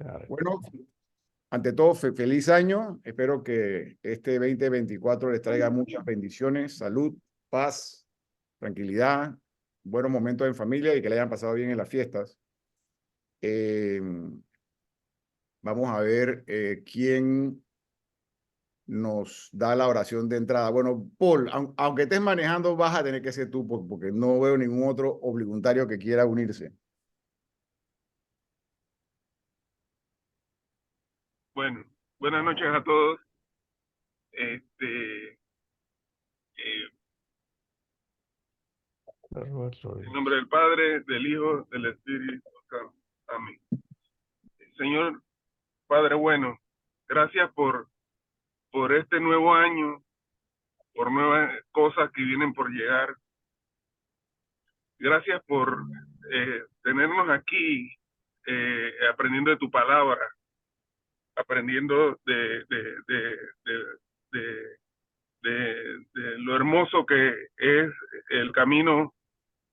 Claro. Bueno, ante todo, feliz año. Espero que este 2024 les traiga muchas bendiciones, salud, paz, tranquilidad, buenos momentos en familia y que le hayan pasado bien en las fiestas. Vamos a ver quién nos da la oración de entrada. Bueno, Paul, aunque estés manejando, vas a tener que ser tú, porque no veo ningún otro obligatorio que quiera unirse. Bueno, buenas noches a todos. En nombre del Padre, del Hijo, del Espíritu Santo. Amén. Señor Padre bueno, gracias por este nuevo año, por nuevas cosas que vienen por llegar. Gracias por tenernos aquí aprendiendo de tu palabra, aprendiendo de lo hermoso que es el camino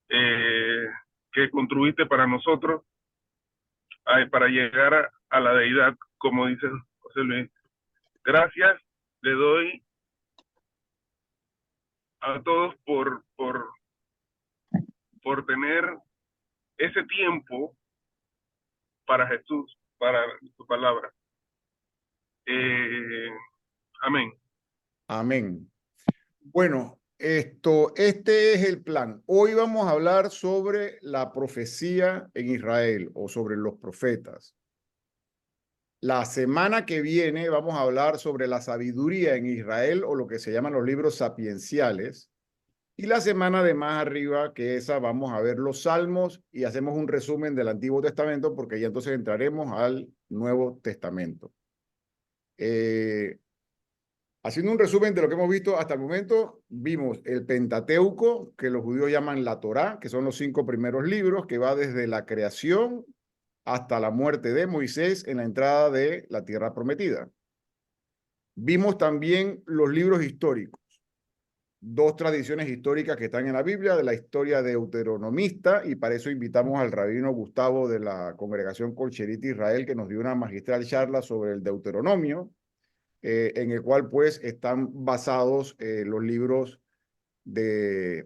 que construiste para nosotros, para llegar a la deidad, como dice José Luis. Gracias le doy a todos por tener ese tiempo para Jesús, para su palabra. Amén. Amén. Bueno, este es el plan. Hoy vamos a hablar sobre la profecía en Israel o sobre los profetas. La semana que viene vamos a hablar sobre la sabiduría en Israel o lo que se llaman los libros sapienciales. Y la semana de más arriba que esa vamos a ver los salmos y hacemos un resumen del Antiguo Testamento porque ya entonces entraremos al Nuevo Testamento. Haciendo un resumen de lo que hemos visto hasta el momento, vimos el Pentateuco, que los judíos llaman la Torá, que son los 5 primeros libros, que va desde la creación hasta la muerte de Moisés en la entrada de la tierra prometida. Vimos también los libros históricos, 2 tradiciones históricas que están en la Biblia, de la historia deuteronomista, y para eso invitamos al rabino Gustavo de la Congregación Colcherita Israel, que nos dio una magistral charla sobre el Deuteronomio, en el cual pues están basados los libros de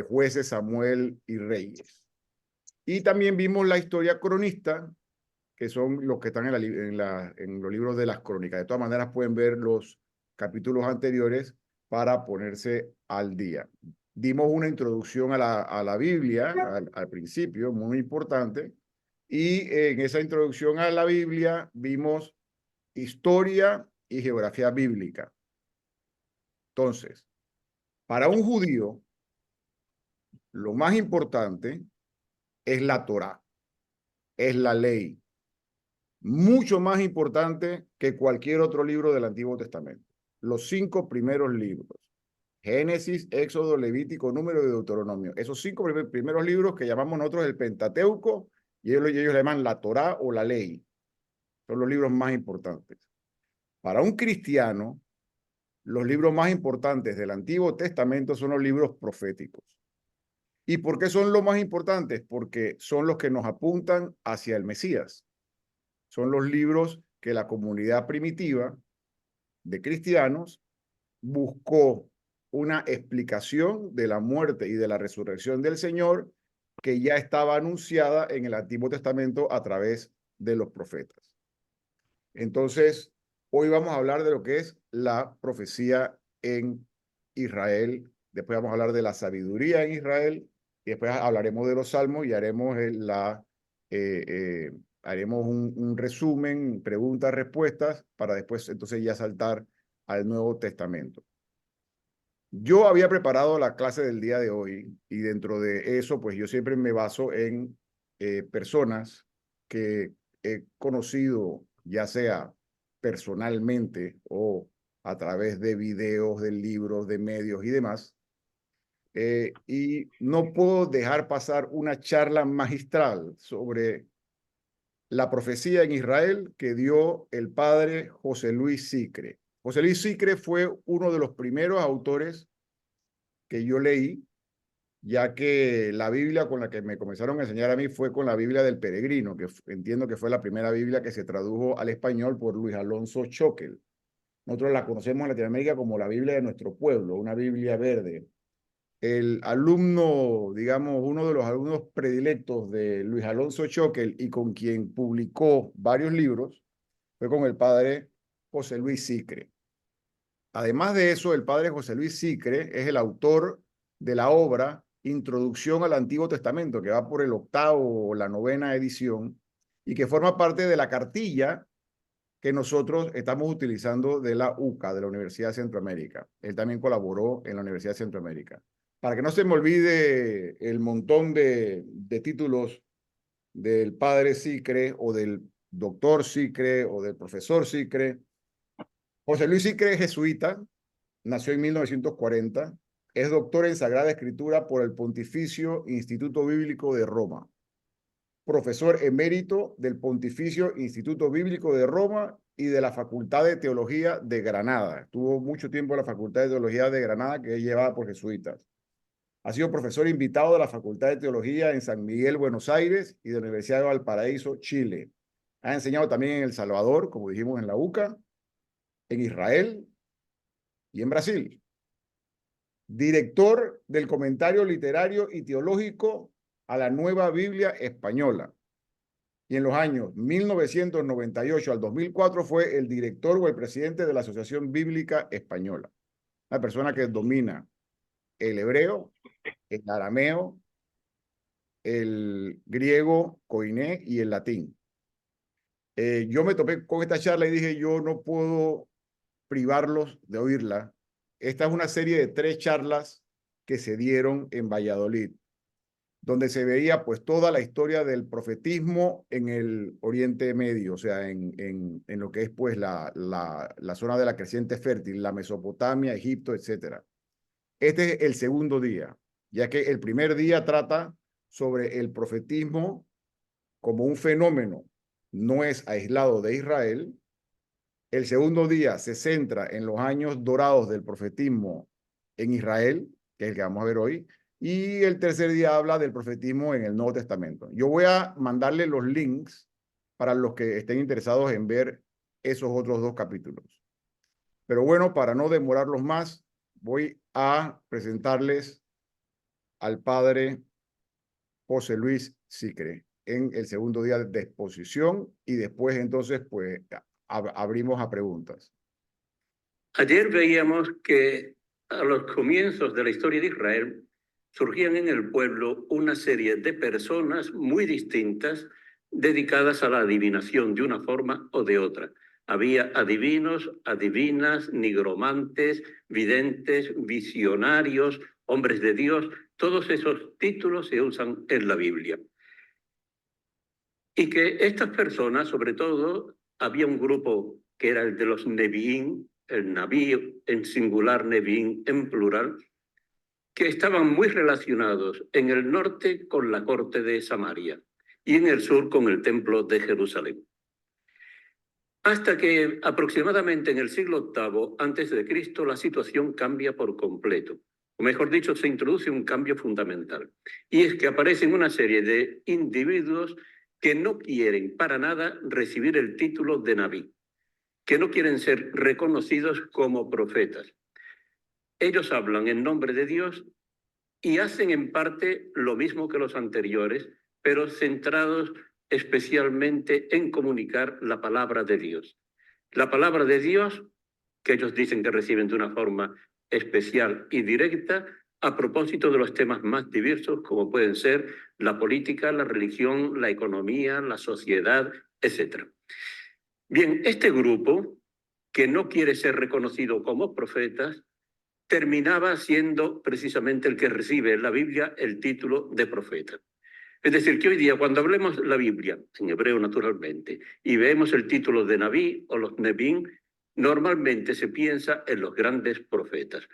jueces, Samuel y Reyes. Y también vimos la historia cronista, que son los que están en los libros de las crónicas. De todas maneras pueden ver los capítulos anteriores para ponerse al día. Dimos una introducción a la Biblia al principio, muy importante, y en esa introducción a la Biblia vimos historia y geografía bíblica. Entonces, para un judío, lo más importante es la Torá, es la ley, mucho más importante que cualquier otro libro del Antiguo Testamento. Los 5 primeros libros, Génesis, Éxodo, Levítico, Número y Deuteronomio. Esos 5 primeros libros que llamamos nosotros el Pentateuco, y ellos le llaman la Torá o la ley. Son los libros más importantes. Para un cristiano, los libros más importantes del Antiguo Testamento son los libros proféticos. ¿Y por qué son los más importantes? Porque son los que nos apuntan hacia el Mesías. Son los libros que la comunidad primitiva de cristianos buscó una explicación de la muerte y de la resurrección del Señor que ya estaba anunciada en el Antiguo Testamento a través de los profetas. Entonces, hoy vamos a hablar de lo que es la profecía en Israel. Después vamos a hablar de la sabiduría en Israel. Y después hablaremos de los salmos y haremos haremos un resumen, preguntas, respuestas, para después entonces ya saltar al Nuevo Testamento. Yo había preparado la clase del día de hoy y dentro de eso, pues yo siempre me baso en personas que he conocido, ya sea personalmente o a través de videos, de libros, de medios y demás. Y no puedo dejar pasar una charla magistral sobre la profecía en Israel que dio el padre José Luis Sicre. José Luis Sicre fue uno de los primeros autores que yo leí ya que la Biblia con la que me comenzaron a enseñar a mí fue con la Biblia del Peregrino, que entiendo que fue la primera Biblia que se tradujo al español por Luis Alonso Choquel. Nosotros la conocemos en Latinoamérica como la Biblia de nuestro pueblo, una Biblia verde. El alumno, digamos, uno de los alumnos predilectos de Luis Alonso Choquel y con quien publicó varios libros, fue con el padre José Luis Sicre. Además de eso, el padre José Luis Sicre es el autor de la obra Introducción al Antiguo Testamento, que va por el 8º o la 9ª edición y que forma parte de la cartilla que nosotros estamos utilizando de la UCA, de la Universidad de Centroamérica. Él también colaboró en la Universidad de Centroamérica. Para que no se me olvide el montón de títulos del padre Sicre o del doctor Sicre o del profesor Sicre. José Luis Sicre es jesuita, nació en 1940, es doctor en Sagrada Escritura por el Pontificio Instituto Bíblico de Roma, profesor emérito del Pontificio Instituto Bíblico de Roma y de la Facultad de Teología de Granada. Estuvo mucho tiempo en la Facultad de Teología de Granada, que es llevada por jesuitas. Ha sido profesor invitado de la Facultad de Teología en San Miguel, Buenos Aires, y de la Universidad de Valparaíso, Chile. Ha enseñado también en El Salvador, como dijimos en la UCA, en Israel y en Brasil. Director del Comentario Literario y Teológico a la Nueva Biblia Española. Y en los años 1998 al 2004 fue el director o el presidente de la Asociación Bíblica Española. Una persona que domina el hebreo, el arameo, el griego, koiné y el latín. Yo me topé con esta charla y dije, yo no puedo privarlos de oírla. Esta es una serie de 3 charlas que se dieron en Valladolid, donde se veía pues toda la historia del profetismo en el Oriente Medio, o sea, en lo que es pues la zona de la creciente fértil, la Mesopotamia, Egipto, etc. Este es el segundo día, ya que el primer día trata sobre el profetismo como un fenómeno, no es aislado de Israel. El segundo día se centra en los años dorados del profetismo en Israel, que es el que vamos a ver hoy, y el tercer día habla del profetismo en el Nuevo Testamento. Yo voy a mandarle los links para los que estén interesados en ver esos otros 2 capítulos. Pero bueno, para no demorarlos más, voy a presentarles al padre José Luis Sicre en el segundo día de exposición y después entonces pues abrimos a preguntas. Ayer veíamos que a los comienzos de la historia de Israel surgían en el pueblo una serie de personas muy distintas dedicadas a la adivinación de una forma o de otra. Había adivinos, adivinas, nigromantes, videntes, visionarios, hombres de Dios. Todos esos títulos se usan en la Biblia. Y que estas personas, sobre todo, había un grupo que era el de los Neviín, el Naví en singular, Neviín en plural, que estaban muy relacionados en el norte con la corte de Samaria y en el sur con el templo de Jerusalén. Hasta que aproximadamente en el siglo VIII a.C. la situación cambia por completo. O mejor dicho, se introduce un cambio fundamental. Y es que aparecen una serie de individuos que no quieren para nada recibir el título de Naví, que no quieren ser reconocidos como profetas. Ellos hablan en nombre de Dios y hacen en parte lo mismo que los anteriores, pero centrados especialmente en comunicar la palabra de Dios. La palabra de Dios, que ellos dicen que reciben de una forma especial y directa, a propósito de los temas más diversos, como pueden ser la política, la religión, la economía, la sociedad, etc. Bien, este grupo, que no quiere ser reconocido como profetas, terminaba siendo precisamente el que recibe en la Biblia el título de profeta. Es decir, que hoy día cuando hablemos la Biblia, en hebreo naturalmente, y vemos el título de Naví o los Nevín, normalmente se piensa en los grandes profetas.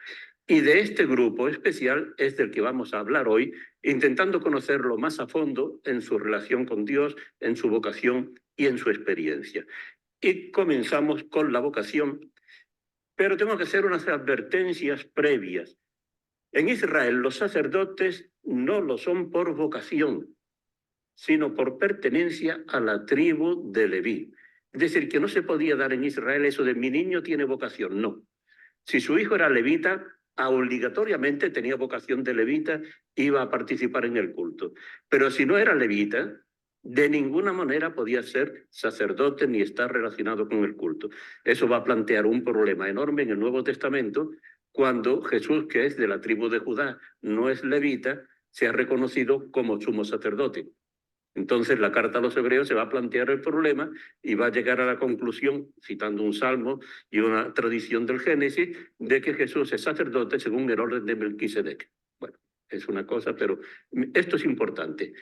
Y de este grupo especial es del que vamos a hablar hoy, intentando conocerlo más a fondo en su relación con Dios, en su vocación y en su experiencia. Y comenzamos con la vocación, pero tengo que hacer unas advertencias previas. En Israel los sacerdotes no lo son por vocación, sino por pertenencia a la tribu de Leví. Es decir, que no se podía dar en Israel eso de mi niño tiene vocación, no. Si su hijo era levita, obligatoriamente tenía vocación de levita, iba a participar en el culto. Pero si no era levita, de ninguna manera podía ser sacerdote ni estar relacionado con el culto. Eso va a plantear un problema enorme en el Nuevo Testamento cuando Jesús, que es de la tribu de Judá, no es levita, se ha reconocido como sumo sacerdote. Entonces la carta a los hebreos se va a plantear el problema y va a llegar a la conclusión, citando un salmo y una tradición del Génesis, de que Jesús es sacerdote según el orden de Melquisedec. Bueno, es una cosa, pero esto es importante.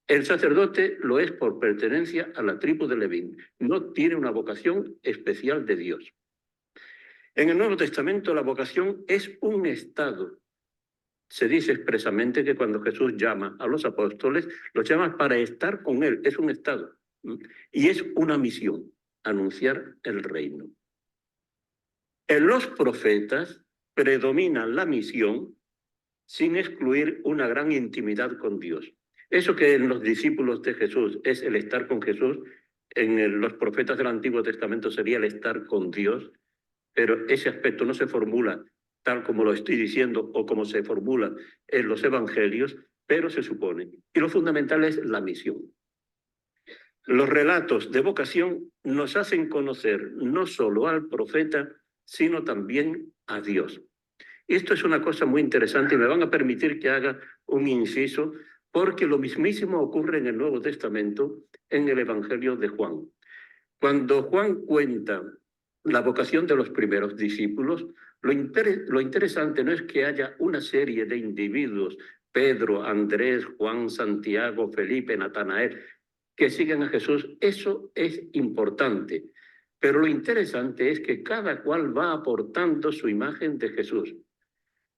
El sacerdote lo es por pertenencia a la tribu de Leví, no tiene una vocación especial de Dios. En el Nuevo Testamento la vocación es un estado. Se dice expresamente que cuando Jesús llama a los apóstoles, los llama para estar con él, es un estado. Y es una misión, anunciar el reino. En los profetas predomina la misión sin excluir una gran intimidad con Dios. Eso que en los discípulos de Jesús es el estar con Jesús, en los profetas del Antiguo Testamento sería el estar con Dios, pero ese aspecto no se formula tal como lo estoy diciendo o como se formula en los evangelios, pero se supone. Y lo fundamental es la misión. Los relatos de vocación nos hacen conocer no solo al profeta, sino también a Dios. Y esto es una cosa muy interesante y me van a permitir que haga un inciso, porque lo mismísimo ocurre en el Nuevo Testamento, en el Evangelio de Juan. Cuando Juan cuenta la vocación de los primeros discípulos, lo interesante no es que haya una serie de individuos, Pedro, Andrés, Juan, Santiago, Felipe, Natanael, que siguen a Jesús. Eso es importante. Pero lo interesante es que cada cual va aportando su imagen de Jesús.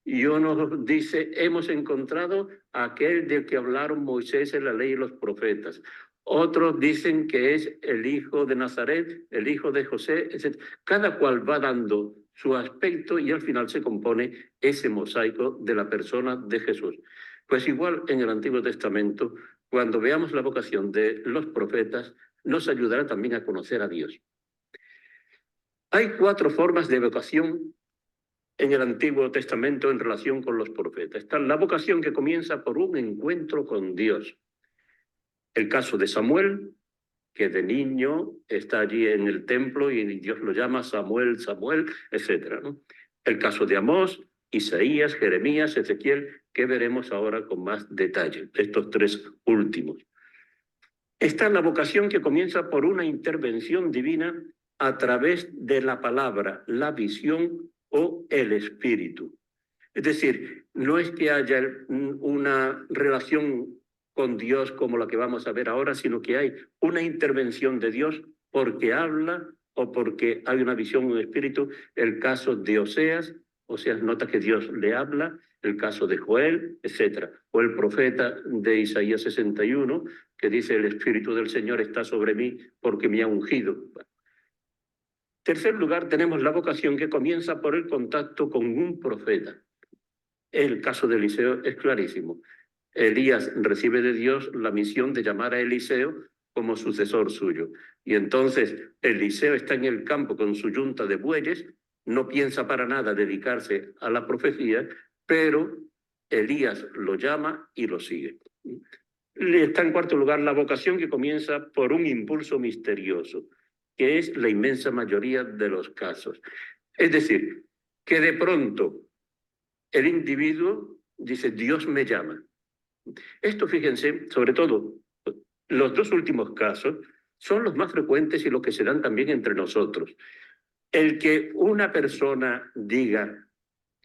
Y uno dice, hemos encontrado a aquel del que hablaron Moisés en la ley y los profetas. Otros dicen que es el hijo de Nazaret, el hijo de José, etc. Cada cual va dando su aspecto y al final se compone ese mosaico de la persona de Jesús. Pues igual en el Antiguo Testamento, cuando veamos la vocación de los profetas, nos ayudará también a conocer a Dios. Hay 4 formas de vocación en el Antiguo Testamento en relación con los profetas. Está la vocación que comienza por un encuentro con Dios. El caso de Samuel, que de niño está allí en el templo y Dios lo llama Samuel, Samuel, etc., ¿no? El caso de Amós, Isaías, Jeremías, Ezequiel, que veremos ahora con más detalle, estos 3 últimos. Está la vocación que comienza por una intervención divina a través de la palabra, la visión o el espíritu. Es decir, no es que haya una relación con Dios como la que vamos a ver ahora, sino que hay una intervención de Dios porque habla o porque hay una visión, un espíritu. El caso de Oseas nota que Dios le habla, el caso de Joel, etc. O el profeta de Isaías 61, que dice, el Espíritu del Señor está sobre mí porque me ha ungido. Tercer lugar, tenemos la vocación que comienza por el contacto con un profeta. El caso de Eliseo es clarísimo. Elías recibe de Dios la misión de llamar a Eliseo como sucesor suyo. Y entonces Eliseo está en el campo con su yunta de bueyes, no piensa para nada dedicarse a la profecía, pero Elías lo llama y lo sigue. Está en cuarto lugar la vocación que comienza por un impulso misterioso, que es la inmensa mayoría de los casos. Es decir, que de pronto el individuo dice, Dios me llama. Esto, fíjense, sobre todo, los 2 últimos casos son los más frecuentes y los que se dan también entre nosotros. El que una persona diga,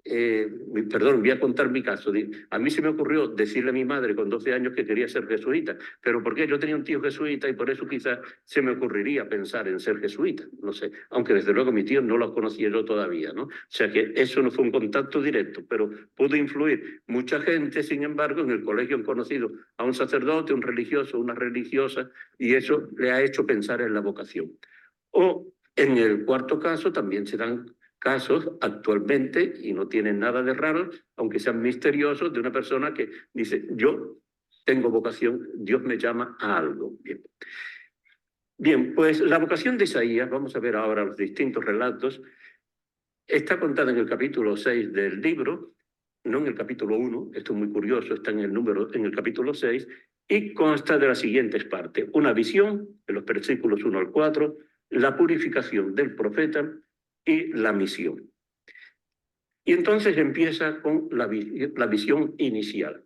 voy a contar mi caso. A mí se me ocurrió decirle a mi madre con 12 años que quería ser jesuita. ¿Pero por qué? Yo tenía un tío jesuita y por eso quizás se me ocurriría pensar en ser jesuita. No sé, aunque desde luego mi tío no lo conocía yo todavía, ¿no? O sea que eso no fue un contacto directo, pero pudo influir. Mucha gente, sin embargo, en el colegio han conocido a un sacerdote, un religioso, una religiosa, y eso le ha hecho pensar en la vocación. O en el cuarto caso también se dan casos actualmente, y no tienen nada de raro, aunque sean misteriosos, de una persona que dice, yo tengo vocación, Dios me llama a algo. Bien. Bien, pues la vocación de Isaías, vamos a ver ahora los distintos relatos, está contada en el capítulo 6 del libro, no en el capítulo 1, esto es muy curioso, está en el capítulo 6, y consta de las siguientes partes. Una visión, en los versículos 1 al 4, la purificación del profeta y la misión. Y entonces empieza con la visión inicial.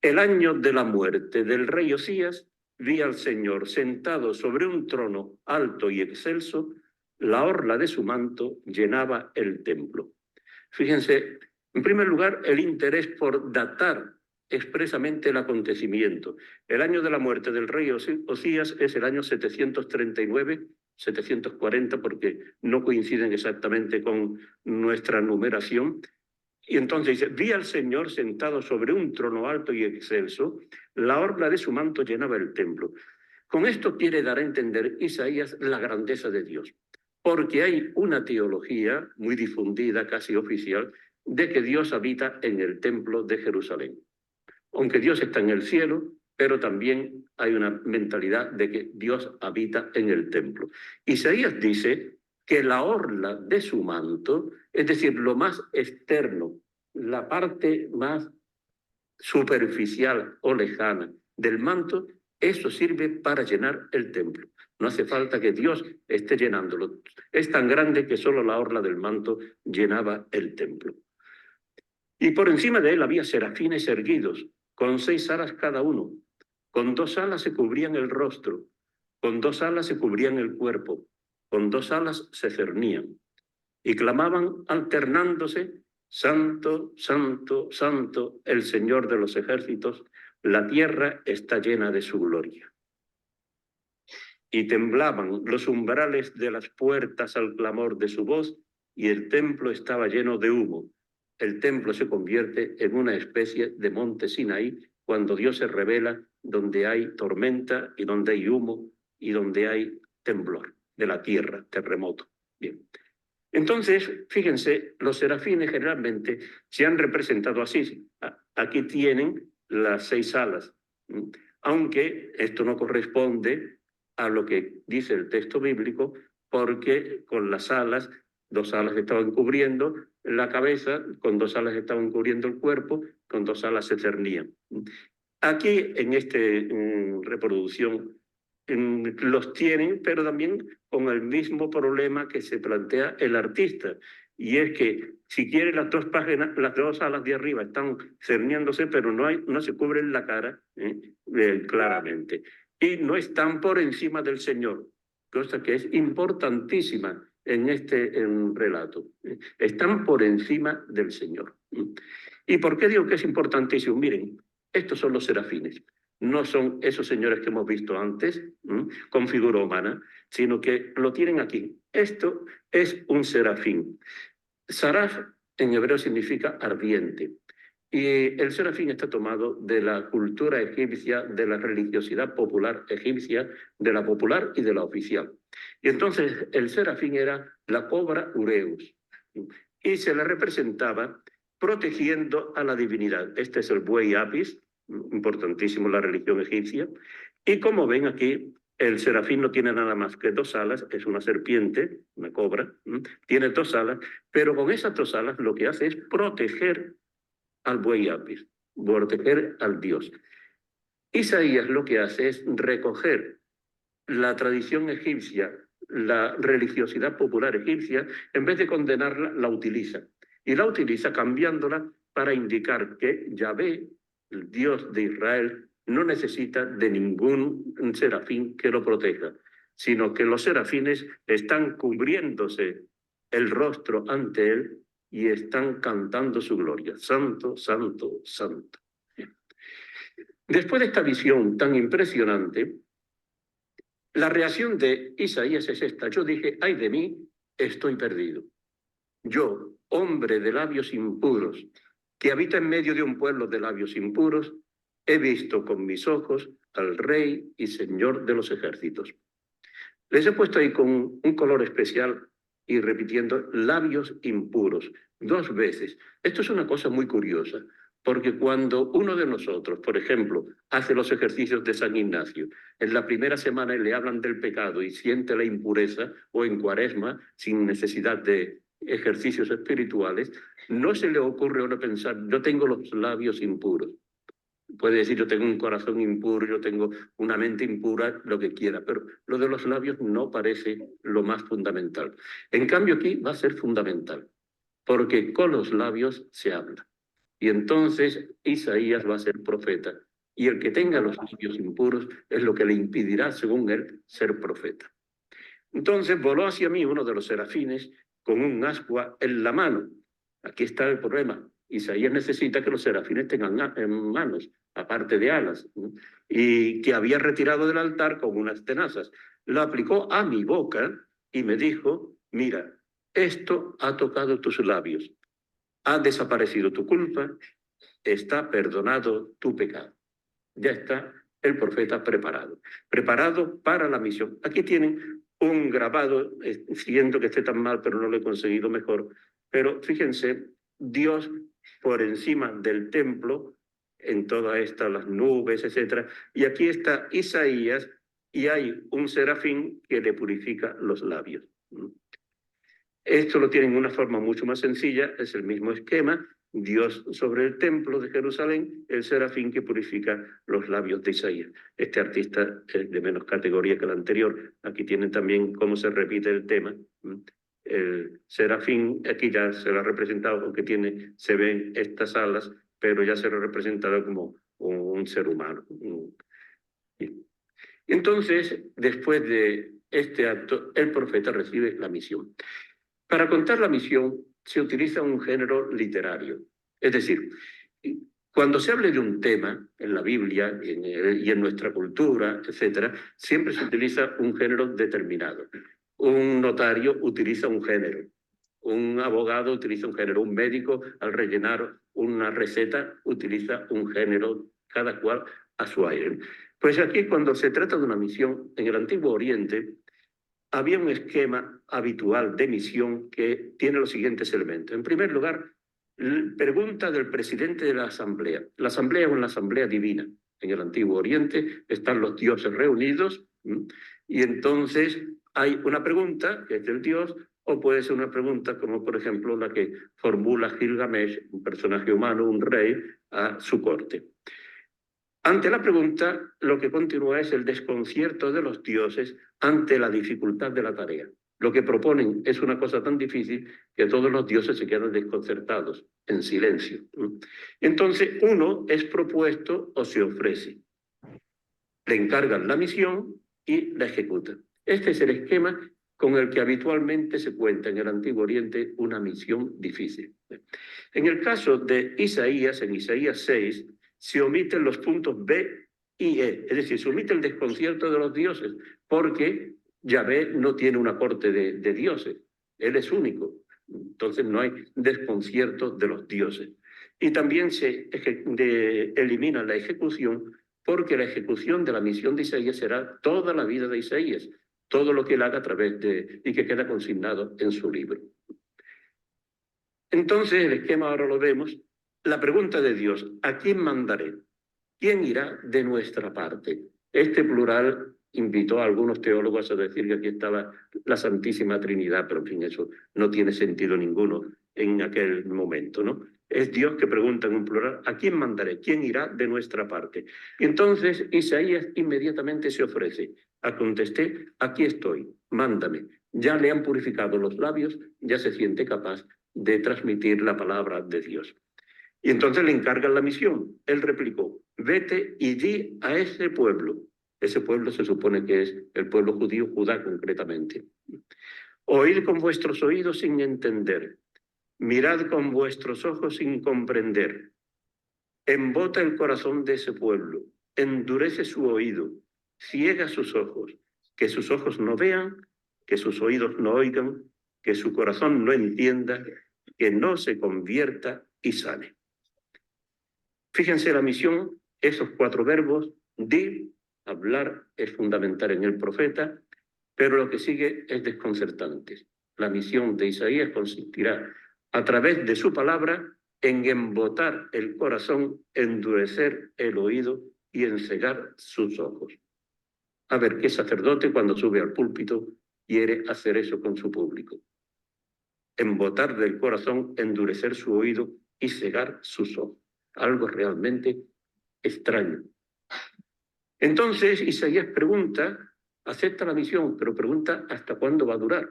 El año de la muerte del rey Osías, vi al Señor sentado sobre un trono alto y excelso, la orla de su manto llenaba el templo. Fíjense, en primer lugar, el interés por datar expresamente el acontecimiento. El año de la muerte del rey Osías es el año 739, 740, porque no coinciden exactamente con nuestra numeración. Y entonces dice, vi al Señor sentado sobre un trono alto y excelso, la orla de su manto llenaba el templo. Con esto quiere dar a entender Isaías la grandeza de Dios, porque hay una teología muy difundida, casi oficial, de que Dios habita en el templo de Jerusalén. Aunque Dios está en el cielo, pero también hay una mentalidad de que Dios habita en el templo. Isaías dice que la orla de su manto, es decir, lo más externo, la parte más superficial o lejana del manto, eso sirve para llenar el templo. No hace falta que Dios esté llenándolo. Es tan grande que solo la orla del manto llenaba el templo. Y por encima de él había serafines erguidos, con 6 alas cada uno. Con 2 alas se cubrían el rostro, con 2 alas se cubrían el cuerpo, con 2 alas se cernían. Y clamaban alternándose, Santo, Santo, Santo, el Señor de los ejércitos, la tierra está llena de su gloria. Y temblaban los umbrales de las puertas al clamor de su voz, y el templo estaba lleno de humo. El templo se convierte en una especie de monte Sinaí cuando Dios se revela donde hay tormenta y donde hay humo y donde hay temblor de la tierra, terremoto. Bien. Entonces, fíjense, los serafines generalmente se han representado así. Aquí tienen las 6 alas, aunque esto no corresponde a lo que dice el texto bíblico, porque con las alas, 2 alas estaban cubriendo la cabeza, con 2 alas estaban cubriendo el cuerpo, con 2 alas se cernían. Aquí, en esta reproducción, los tienen, pero también con el mismo problema que se plantea el artista. Y es que si quiere las 2 páginas, las 2 alas de arriba están cerniéndose, pero no se cubren la cara claramente. Y no están por encima del Señor, cosa que es importantísima en este relato. Están por encima del Señor. ¿Y por qué digo que es importantísimo? Miren, estos son los serafines. No son esos señores que hemos visto antes, con figura humana, sino que lo tienen aquí. Esto es un serafín. Saraf en hebreo significa ardiente. Y el serafín está tomado de la cultura egipcia, de la religiosidad popular egipcia, de la popular y de la oficial. Y entonces el serafín era la cobra ureus. Y se le representaba protegiendo a la divinidad. Este es el buey Apis, importantísimo en la religión egipcia. Y como ven aquí, el serafín no tiene nada más que 2 alas, es una serpiente, una cobra, tiene 2 alas, pero con esas 2 alas lo que hace es proteger al buey Apis, proteger al Dios. Isaías lo que hace es recoger la tradición egipcia, la religiosidad popular egipcia, en vez de condenarla, la utiliza. Y la utiliza cambiándola para indicar que Yahvé, el Dios de Israel, no necesita de ningún serafín que lo proteja, sino que los serafines están cubriéndose el rostro ante él y están cantando su gloria. Santo, santo, santo. Después de esta visión tan impresionante, la reacción de Isaías es esta. Yo dije, ay de mí, estoy perdido. Yo, hombre de labios impuros, que habita en medio de un pueblo de labios impuros, he visto con mis ojos al Rey y Señor de los ejércitos. Les he puesto ahí con un color especial y repitiendo labios impuros 2 veces. Esto es una cosa muy curiosa, porque cuando uno de nosotros, por ejemplo, hace los ejercicios de San Ignacio, en la primera semana le hablan del pecado y siente la impureza, o en Cuaresma, sin necesidad de ejercicios espirituales, no se le ocurre a uno pensar, yo tengo los labios impuros. Puede decir, yo tengo un corazón impuro, yo tengo una mente impura, lo que quiera, pero lo de los labios no parece lo más fundamental. En cambio aquí va a ser fundamental, porque con los labios se habla. Y entonces Isaías va a ser profeta, y el que tenga los labios impuros es lo que le impedirá, según él, ser profeta. Entonces voló hacia mí uno de los serafines con un ascua en la mano. Aquí está el problema. Isaías necesita que los serafines tengan en manos, aparte de alas, ¿no? Y que había retirado del altar con unas tenazas. Lo aplicó a mi boca y me dijo, mira, esto ha tocado tus labios, ha desaparecido tu culpa, está perdonado tu pecado. Ya está el profeta preparado para la misión. Aquí tienen un grabado, siento que esté tan mal, pero no lo he conseguido mejor. Pero fíjense, Dios por encima del templo, en todas estas, las nubes, etcétera. Y aquí está Isaías, y hay un serafín que le purifica los labios. Esto lo tienen de una forma mucho más sencilla, es el mismo esquema. Dios sobre el templo de Jerusalén, el serafín que purifica los labios de Isaías. Este artista es de menos categoría que el anterior. Aquí tienen también cómo se repite el tema. El serafín, aquí ya se lo ha representado, porque se ven estas alas, pero ya se lo ha representado como un ser humano. Entonces, después de este acto, el profeta recibe la misión. Para contar la misión se utiliza un género literario. Es decir, cuando se hable de un tema en la Biblia y en nuestra cultura, etcétera, siempre se utiliza un género determinado. Un notario utiliza un género, un abogado utiliza un género, un médico al rellenar una receta utiliza un género, cada cual a su aire. Pues aquí, cuando se trata de una misión en el Antiguo Oriente, había un esquema habitual de misión que tiene los siguientes elementos. En primer lugar, pregunta del presidente de la asamblea. La asamblea es una asamblea divina. En el Antiguo Oriente están los dioses reunidos, y entonces hay una pregunta, que es del dios, o puede ser una pregunta como, por ejemplo, la que formula Gilgamesh, un personaje humano, un rey, a su corte. Ante la pregunta, lo que continúa es el desconcierto de los dioses ante la dificultad de la tarea. Lo que proponen es una cosa tan difícil que todos los dioses se quedan desconcertados, en silencio. Entonces, uno es propuesto o se ofrece. Le encargan la misión y la ejecutan. Este es el esquema con el que habitualmente se cuenta en el Antiguo Oriente una misión difícil. En el caso de Isaías, en Isaías 6, se omiten los puntos B y E, es decir, se omite el desconcierto de los dioses, porque Yahvé no tiene una corte de dioses, él es único, entonces no hay desconcierto de los dioses. Y también se elimina la ejecución, porque la ejecución de la misión de Isaías será toda la vida de Isaías, todo lo que él haga a través y que queda consignado en su libro. Entonces el esquema ahora lo vemos. La pregunta de Dios, ¿a quién mandaré? ¿Quién irá de nuestra parte? Este plural invitó a algunos teólogos a decir que aquí estaba la Santísima Trinidad, pero en fin, eso no tiene sentido ninguno en aquel momento, ¿no? Es Dios que pregunta en un plural, ¿a quién mandaré? ¿Quién irá de nuestra parte? Y entonces Isaías inmediatamente se ofrece. Contesté, aquí estoy, mándame. Ya le han purificado los labios, ya se siente capaz de transmitir la palabra de Dios. Y entonces le encargan la misión. Él replicó, vete y di a ese pueblo. Ese pueblo se supone que es el pueblo judío, Judá concretamente. Oíd con vuestros oídos sin entender. Mirad con vuestros ojos sin comprender. Embota el corazón de ese pueblo. Endurece su oído. Ciega sus ojos. Que sus ojos no vean, que sus oídos no oigan, que su corazón no entienda, que no se convierta y sane. Fíjense la misión, esos 4 verbos, di, hablar, es fundamental en el profeta, pero lo que sigue es desconcertante. la misión de Isaías consistirá, a través de su palabra, en embotar el corazón, endurecer el oído y encegar sus ojos. A ver, ¿qué sacerdote cuando sube al púlpito quiere hacer eso con su público? Embotar del corazón, endurecer su oído y cegar sus ojos. Algo realmente extraño. Entonces Isaías pregunta, acepta la misión, pero pregunta ¿hasta cuándo va a durar?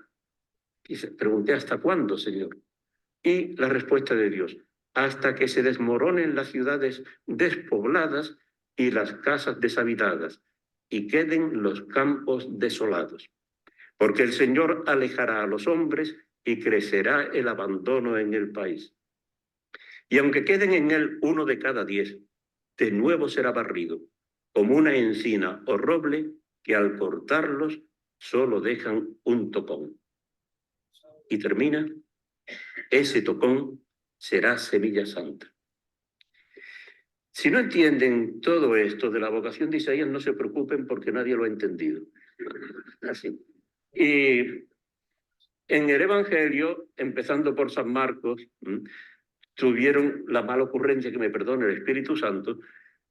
Y se pregunté ¿hasta cuándo, Señor? Y la respuesta de Dios, hasta que se desmoronen las ciudades despobladas y las casas deshabitadas, y queden los campos desolados. Porque el Señor alejará a los hombres y crecerá el abandono en el país. Y aunque queden en él 1 de cada 10, de nuevo será barrido, como una encina o roble que al cortarlos solo dejan un tocón. Y termina, ese tocón será semilla santa. Si no entienden todo esto de la vocación de Isaías, no se preocupen porque nadie lo ha entendido. Así. Y en el Evangelio, empezando por San Marcos, tuvieron la mala ocurrencia, que me perdone el Espíritu Santo,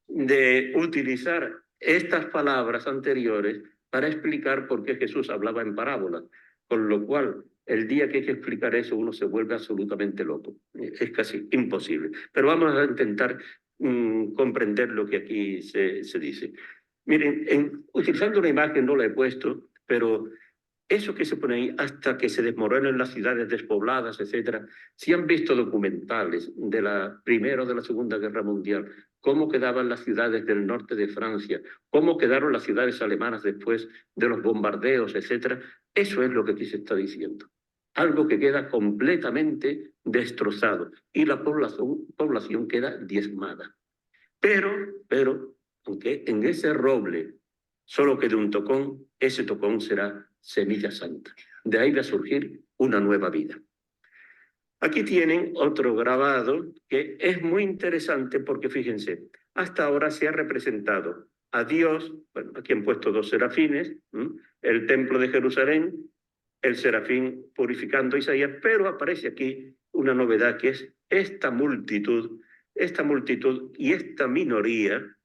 de utilizar estas palabras anteriores para explicar por qué Jesús hablaba en parábolas, con lo cual el día que hay que explicar eso uno se vuelve absolutamente loco. Es casi imposible. Pero vamos a intentar comprender lo que aquí se dice. Miren, utilizando una imagen no la he puesto, pero eso que se pone ahí, hasta que se desmoronen las ciudades despobladas, etcétera. Si han visto documentales de la Primera o de la Segunda Guerra Mundial, cómo quedaban las ciudades del norte de Francia, cómo quedaron las ciudades alemanas después de los bombardeos, etcétera, eso es lo que aquí se está diciendo. Algo que queda completamente destrozado y la población queda diezmada. Pero, aunque en ese roble solo quede un tocón, ese tocón será semilla santa. De ahí va a surgir una nueva vida. Aquí tienen otro grabado que es muy interesante porque fíjense, hasta ahora se ha representado a Dios, bueno, aquí han puesto 2 serafines, el templo de Jerusalén, el serafín purificando a Isaías, pero aparece aquí una novedad que es esta multitud y esta minoría,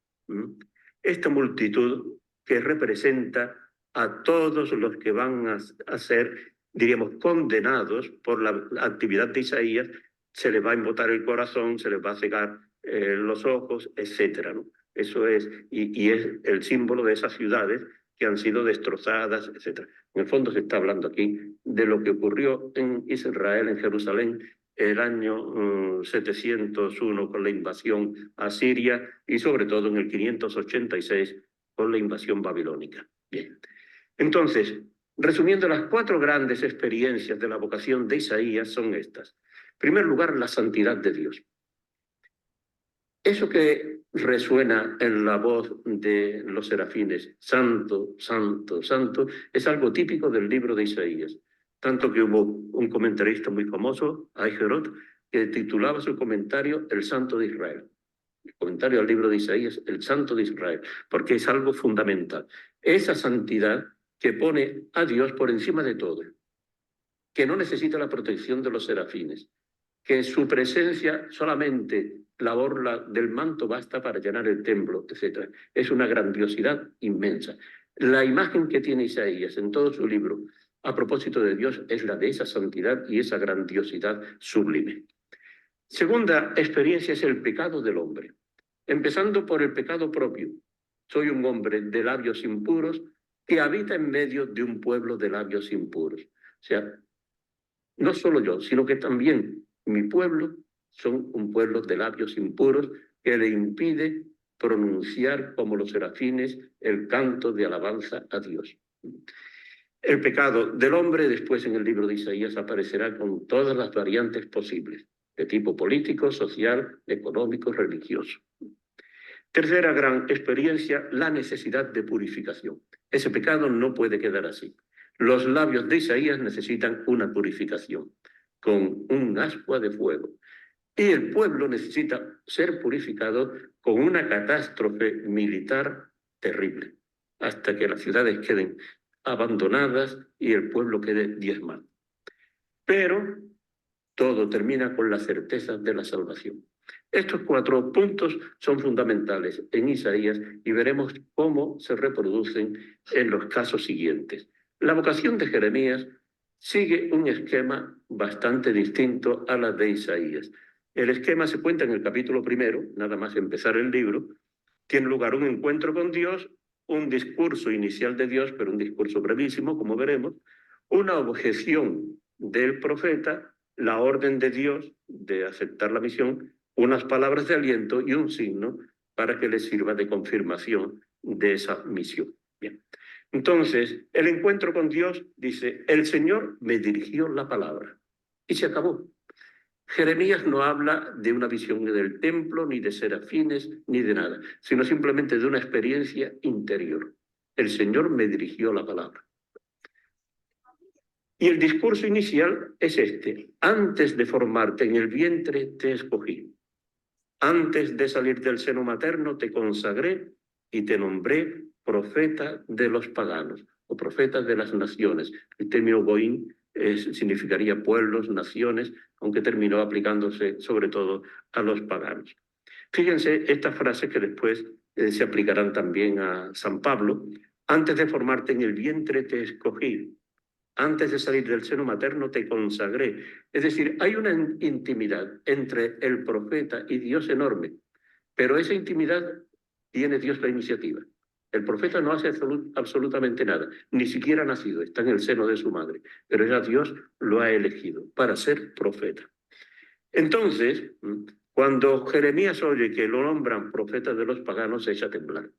esta multitud que representa a todos los que van a ser, diríamos, condenados por la actividad de Isaías, se les va a embotar el corazón, se les va a cegar los ojos, etcétera, ¿no? Eso es, y es el símbolo de esas ciudades que han sido destrozadas, etcétera. En el fondo se está hablando aquí de lo que ocurrió en Israel, en Jerusalén, el año 701 con la invasión asiria y sobre todo en el 586 con la invasión babilónica. Bien. Entonces, resumiendo, las 4 grandes experiencias de la vocación de Isaías son estas. En primer lugar, la santidad de Dios. Eso que resuena en la voz de los serafines, santo, santo, santo, es algo típico del libro de Isaías. Tanto que hubo un comentarista muy famoso, Aigerot, que titulaba su comentario El Santo de Israel. El comentario al libro de Isaías, El Santo de Israel, porque es algo fundamental. Esa santidad que pone a Dios por encima de todo, que no necesita la protección de los serafines, que su presencia solamente la orla del manto basta para llenar el templo, etc. Es una grandiosidad inmensa. La imagen que tiene Isaías en todo su libro a propósito de Dios es la de esa santidad y esa grandiosidad sublime. Segunda experiencia es el pecado del hombre, empezando por el pecado propio. Soy un hombre de labios impuros que habita en medio de un pueblo de labios impuros. O sea, no solo yo, sino que también mi pueblo son un pueblo de labios impuros que le impide pronunciar como los serafines el canto de alabanza a Dios. El pecado del hombre después en el libro de Isaías aparecerá con todas las variantes posibles, de tipo político, social, económico, religioso. Tercera gran experiencia, la necesidad de purificación. Ese pecado no puede quedar así. Los labios de Isaías necesitan una purificación, con un ascua de fuego. Y el pueblo necesita ser purificado con una catástrofe militar terrible, hasta que las ciudades queden abandonadas y el pueblo quede diezmado. pero todo termina con la certeza de la salvación. Estos 4 puntos son fundamentales en Isaías y veremos cómo se reproducen en los casos siguientes. La vocación de Jeremías sigue un esquema bastante distinto a la de Isaías. El esquema se cuenta en el capítulo 1, nada más empezar el libro. Tiene lugar un encuentro con Dios, un discurso inicial de Dios, pero un discurso brevísimo, como veremos, una objeción del profeta, la orden de Dios de aceptar la misión, unas palabras de aliento y un signo para que le sirva de confirmación de esa misión. Bien. Entonces, el encuentro con Dios dice, el Señor me dirigió la palabra y se acabó. Jeremías no habla de una visión del templo, ni de serafines, ni de nada, sino simplemente de una experiencia interior. El Señor me dirigió la palabra. Y el discurso inicial es este: antes de formarte en el vientre te escogí. Antes de salir del seno materno te consagré y te nombré profeta de los paganos o profeta de las naciones. El término goín significaría pueblos, naciones, aunque terminó aplicándose sobre todo a los paganos. Fíjense estas frases que después se aplicarán también a San Pablo. Antes de formarte en el vientre te escogí. Antes de salir del seno materno te consagré. Es decir, hay una intimidad entre el profeta y Dios enorme, pero esa intimidad tiene Dios la iniciativa. El profeta no hace absolutamente nada, ni siquiera ha nacido, está en el seno de su madre, pero ya Dios lo ha elegido para ser profeta. Entonces, cuando Jeremías oye que lo nombran profeta de los paganos, se echa a temblar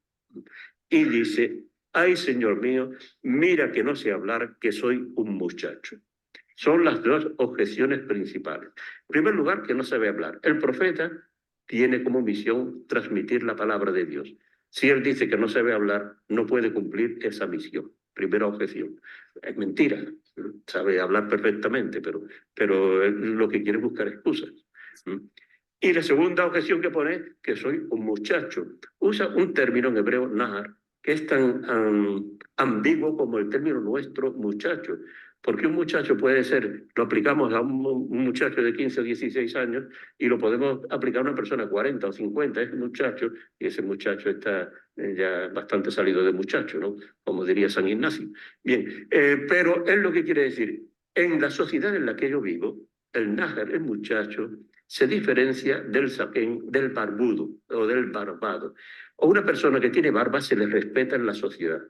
y dice: ay, Señor mío, mira que no sé hablar, que soy un muchacho. Son las 2 objeciones principales. En primer lugar, que no sabe hablar. El profeta tiene como misión transmitir la palabra de Dios. Si él dice que no sabe hablar, no puede cumplir esa misión. Primera objeción. Es mentira. Sabe hablar perfectamente, pero lo que quiere es buscar excusas. Y la segunda objeción que pone, que soy un muchacho. Usa un término en hebreo, nahar, que es tan ambiguo como el término nuestro, muchacho. Porque un muchacho puede ser, lo aplicamos a un muchacho de 15 o 16 años y lo podemos aplicar a una persona de 40 o 50, es un muchacho, y ese muchacho está ya bastante salido de muchacho, ¿no? Como diría San Ignacio. Bien, pero es lo que quiere decir, en la sociedad en la que yo vivo, el nájar, el muchacho, se diferencia del saquén, del barbudo o del barbado. O una persona que tiene barba se le respeta en la sociedad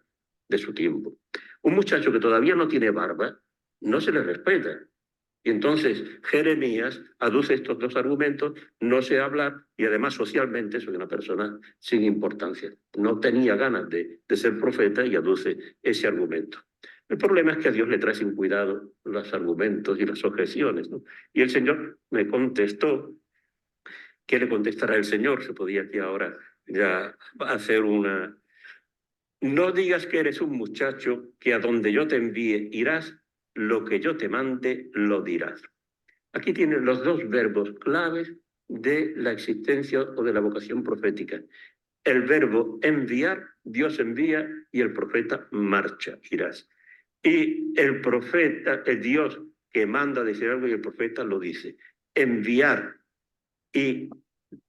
de su tiempo. Un muchacho que todavía no tiene barba, no se le respeta. Y entonces Jeremías aduce estos 2 argumentos: no sé hablar y además socialmente soy una persona sin importancia. No tenía ganas de ser profeta y aduce ese argumento. El problema es que a Dios le trae sin cuidado los argumentos y las objeciones, ¿no? Y el Señor me contestó. ¿Qué le contestará el Señor? Se podía aquí ahora ya hacer una... No digas que eres un muchacho, que a donde yo te envíe irás, lo que yo te mande lo dirás. Aquí tienen los 2 verbos claves de la existencia o de la vocación profética. El verbo enviar, Dios envía, y el profeta marcha, irás. Y el profeta, el Dios que manda decir algo y el profeta lo dice. Enviar y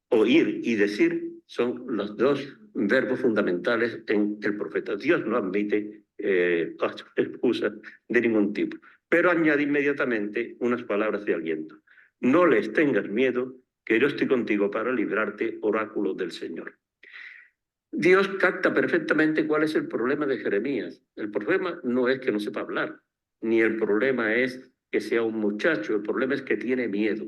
oír y decir son los 2 verbos fundamentales en el profeta. Dios no admite excusas de ningún tipo, pero añade inmediatamente unas palabras de aliento. No les tengas miedo, que yo estoy contigo para librarte, oráculo del Señor. Dios capta perfectamente cuál es el problema de Jeremías. El problema no es que no sepa hablar, ni el problema es que sea un muchacho, el problema es que tiene miedo,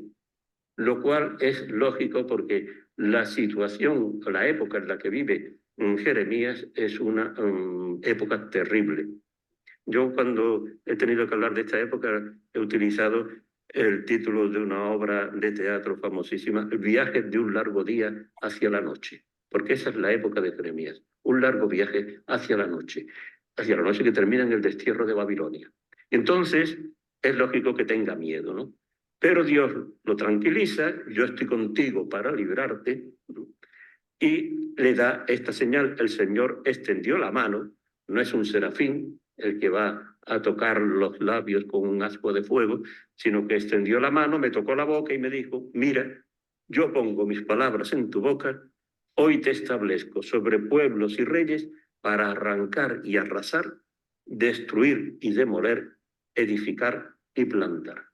lo cual es lógico porque la situación, la época en la que vive Jeremías es una época terrible. Yo cuando he tenido que hablar de esta época he utilizado el título de una obra de teatro famosísima, Viajes de un largo día hacia la noche, porque esa es la época de Jeremías, un largo viaje hacia la noche que termina en el destierro de Babilonia. Entonces es lógico que tenga miedo, ¿no? Pero Dios lo tranquiliza: yo estoy contigo para librarte, y le da esta señal. El Señor extendió la mano, no es un serafín, el que va a tocar los labios con un ascua de fuego, sino que extendió la mano, me tocó la boca y me dijo, mira, yo pongo mis palabras en tu boca, hoy te establezco sobre pueblos y reyes para arrancar y arrasar, destruir y demoler, edificar y plantar.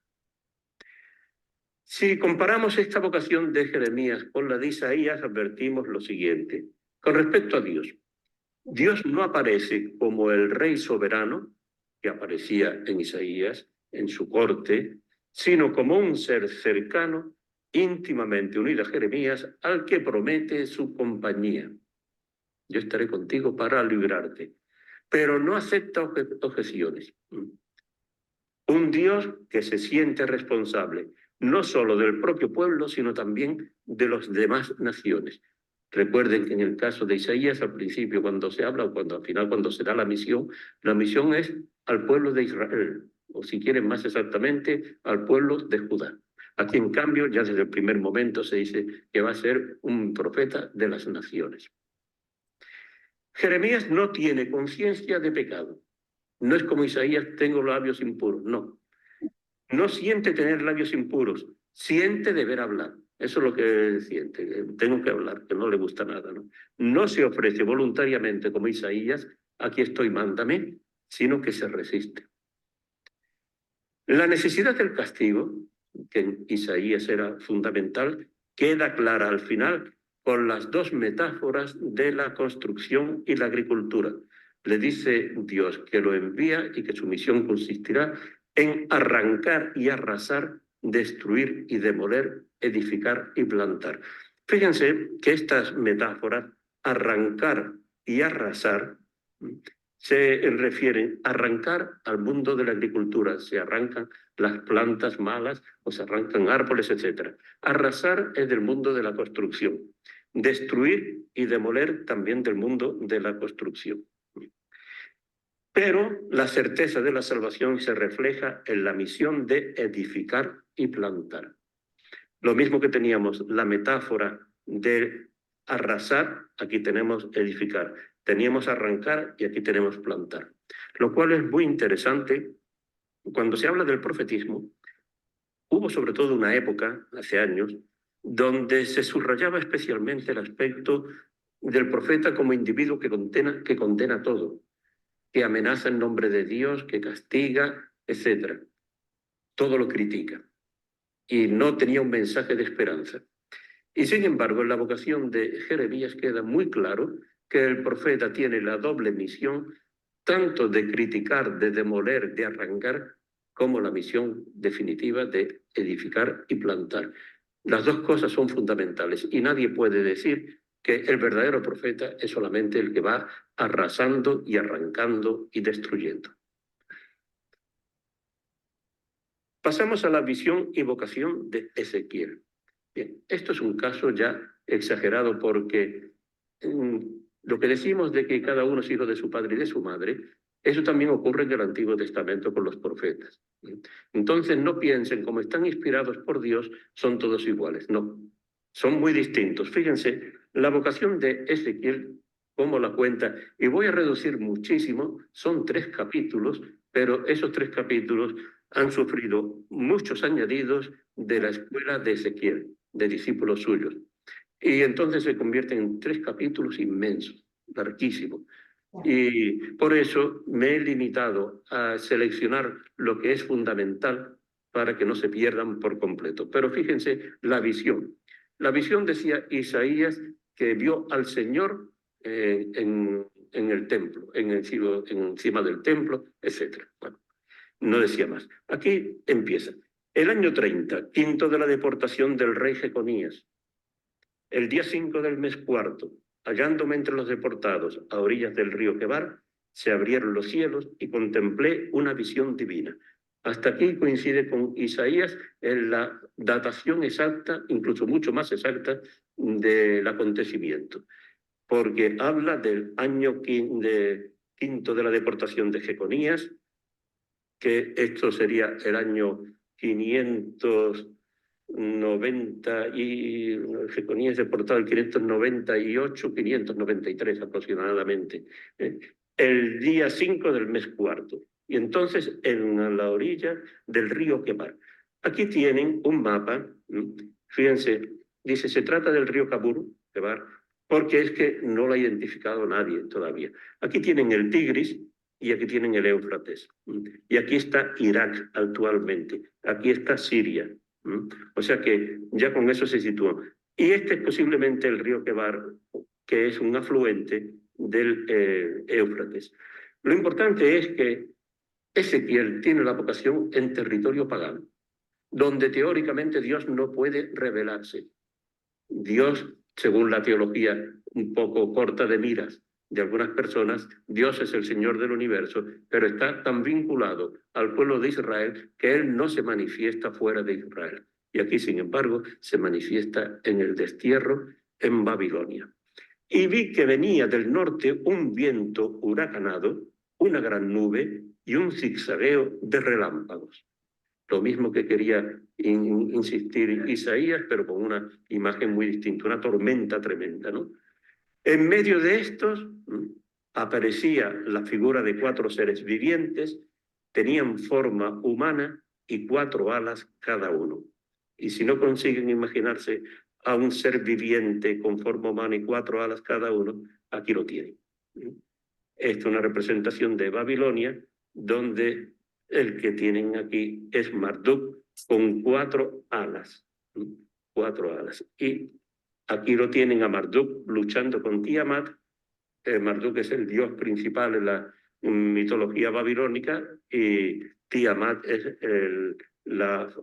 Si comparamos esta vocación de Jeremías con la de Isaías, advertimos lo siguiente. Con respecto a Dios, Dios no aparece como el rey soberano, que aparecía en Isaías, en su corte, sino como un ser cercano, íntimamente unido a Jeremías, al que promete su compañía. Yo estaré contigo para librarte, pero no acepta objeciones. Un Dios que se siente responsable, no solo del propio pueblo, sino también de las demás naciones. Recuerden que en el caso de Isaías, al principio cuando se habla, o al final cuando se da la misión es al pueblo de Israel, o si quieren más exactamente, al pueblo de Judá. Aquí, en cambio, ya desde el primer momento se dice que va a ser un profeta de las naciones. Jeremías no tiene conciencia de pecado. No es como Isaías, tengo labios impuros, no. No siente tener labios impuros, siente deber hablar. Eso es lo que siente, tengo que hablar, que no le gusta nada, ¿no? No se ofrece voluntariamente como Isaías, aquí estoy, mándame, sino que se resiste. La necesidad del castigo, que en Isaías era fundamental, queda clara al final con las dos metáforas de la construcción y la agricultura. Le dice Dios que lo envía y que su misión consistirá en arrancar y arrasar, destruir y demoler, edificar y plantar. Fíjense que estas metáforas, arrancar y arrasar, se refieren a arrancar al mundo de la agricultura, se arrancan las plantas malas o se arrancan árboles, etc. Arrasar es del mundo de la construcción, destruir y demoler también del mundo de la construcción. Pero la certeza de la salvación se refleja en la misión de edificar y plantar. Lo mismo que teníamos la metáfora de arrasar, aquí tenemos edificar. Teníamos arrancar y aquí tenemos plantar. Lo cual es muy interesante. Cuando se habla del profetismo, hubo sobre todo una época, hace años, donde se subrayaba especialmente el aspecto del profeta como individuo que condena todo, que amenaza en nombre de Dios, que castiga, etc. Todo lo critica. Y no tenía un mensaje de esperanza. Y sin embargo, en la vocación de Jeremías queda muy claro que el profeta tiene la doble misión, tanto de criticar, de demoler, de arrancar, como la misión definitiva de edificar y plantar. Las dos cosas son fundamentales y nadie puede decir que el verdadero profeta es solamente el que va arrasando y arrancando y destruyendo. Pasamos a la visión y vocación de Ezequiel. Bien, esto es un caso ya exagerado porque lo que decimos de que cada uno es hijo de su padre y de su madre, eso también ocurre en el Antiguo Testamento con los profetas. Entonces no piensen, como están inspirados por Dios, son todos iguales. No, son muy distintos. Fíjense, la vocación de Ezequiel, cómo la cuenta, y voy a reducir muchísimo, son 3 capítulos, pero esos 3 capítulos han sufrido muchos añadidos de la escuela de Ezequiel, de discípulos suyos. Y entonces se convierten en 3 capítulos inmensos, larguísimos. Y por eso me he limitado a seleccionar lo que es fundamental para que no se pierdan por completo. Pero fíjense la visión. La visión decía Isaías que vio al Señor en el templo, encima del templo, etc. Bueno, no decía más. Aquí empieza. El año 30, quinto de la deportación del rey Jeconías. El día 5 del mes cuarto, hallándome entre los deportados a orillas del río Quebar, se abrieron los cielos y contemplé una visión divina. Hasta aquí coincide con Isaías en la datación exacta, incluso mucho más exacta, del acontecimiento, porque habla del año quinto de la deportación de Jeconías, que esto sería el año 590 y Jeconías deportado el 598, 593 aproximadamente. el día 5 del mes cuarto. Y entonces en la orilla del río Quebar. Aquí tienen un mapa, fíjense, dice, se trata del río Quebar, porque es que no lo ha identificado nadie todavía. Aquí tienen el Tigris y aquí tienen el Éufrates. Y aquí está Irak actualmente, aquí está Siria. O sea que ya con eso se sitúan. Y este es posiblemente el río Quebar, que es un afluente del Éufrates. Lo importante es que Ezequiel tiene la vocación en territorio pagano, donde teóricamente Dios no puede revelarse. Dios, según la teología un poco corta de miras de algunas personas, Dios es el Señor del universo, pero está tan vinculado al pueblo de Israel que Él no se manifiesta fuera de Israel. Y aquí, sin embargo, se manifiesta en el destierro en Babilonia. Y vi que venía del norte un viento huracanado, una gran nube y un zigzagueo de relámpagos. Lo mismo que quería insistir Isaías, pero con una imagen muy distinta, una tormenta tremenda, ¿no? En medio de estos aparecía la figura de 4 seres vivientes, tenían forma humana y 4 alas cada uno. Y si no consiguen imaginarse a un ser viviente con forma humana y 4 alas cada uno, aquí lo tienen. Esta es una representación de Babilonia, donde el que tienen aquí es Marduk con 4 alas. 4 alas. Y aquí lo tienen a Marduk luchando con Tiamat. Marduk es el dios principal en la mitología babilónica y Tiamat es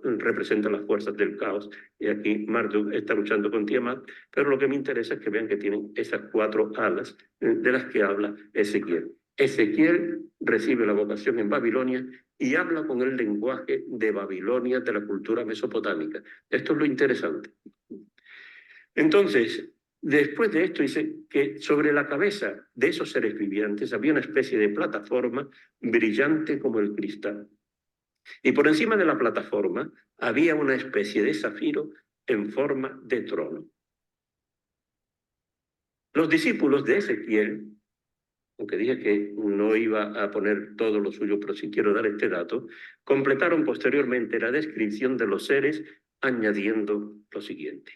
representa las fuerzas del caos. Y aquí Marduk está luchando con Tiamat, pero lo que me interesa es que vean que tienen esas 4 alas de las que habla Ezequiel. Ezequiel recibe la vocación en Babilonia y habla con el lenguaje de Babilonia, de la cultura mesopotámica. Esto es lo interesante. Entonces, después de esto dice que sobre la cabeza de esos seres vivientes había una especie de plataforma brillante como el cristal. Y por encima de la plataforma había una especie de zafiro en forma de trono. Los discípulos de Ezequiel, aunque dije que no iba a poner todo lo suyo, pero sí quiero dar este dato, completaron posteriormente la descripción de los seres añadiendo lo siguiente.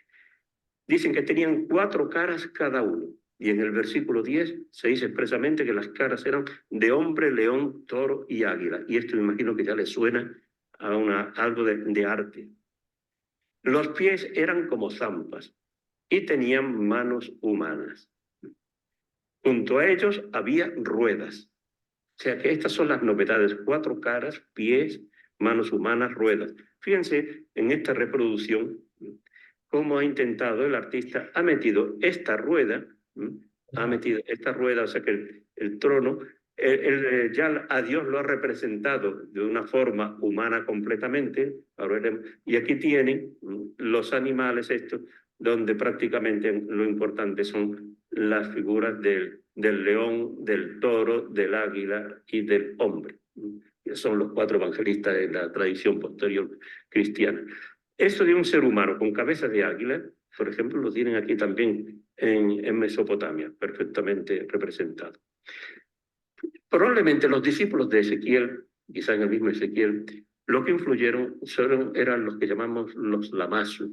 Dicen que tenían 4 caras cada uno. Y en el versículo 10 se dice expresamente que las caras eran de hombre, león, toro y águila. Y esto me imagino que ya le suena a algo de arte. Los pies eran como zampas y tenían manos humanas. Junto a ellos había ruedas. O sea que estas son las novedades: 4 caras, pies, manos humanas, ruedas. Fíjense en esta reproducción cómo ha intentado el artista, ha metido esta rueda, o sea que el trono, ya a Dios lo ha representado de una forma humana completamente, y aquí tienen los animales estos, donde prácticamente lo importante son las figuras del león, del toro, del águila y del hombre. Son los 4 evangelistas de la tradición posterior cristiana. Eso de un ser humano con cabeza de águila, por ejemplo, lo tienen aquí también en Mesopotamia, perfectamente representado. Probablemente los discípulos de Ezequiel, quizá en el mismo Ezequiel, lo que influyeron eran los que llamamos los lamasus,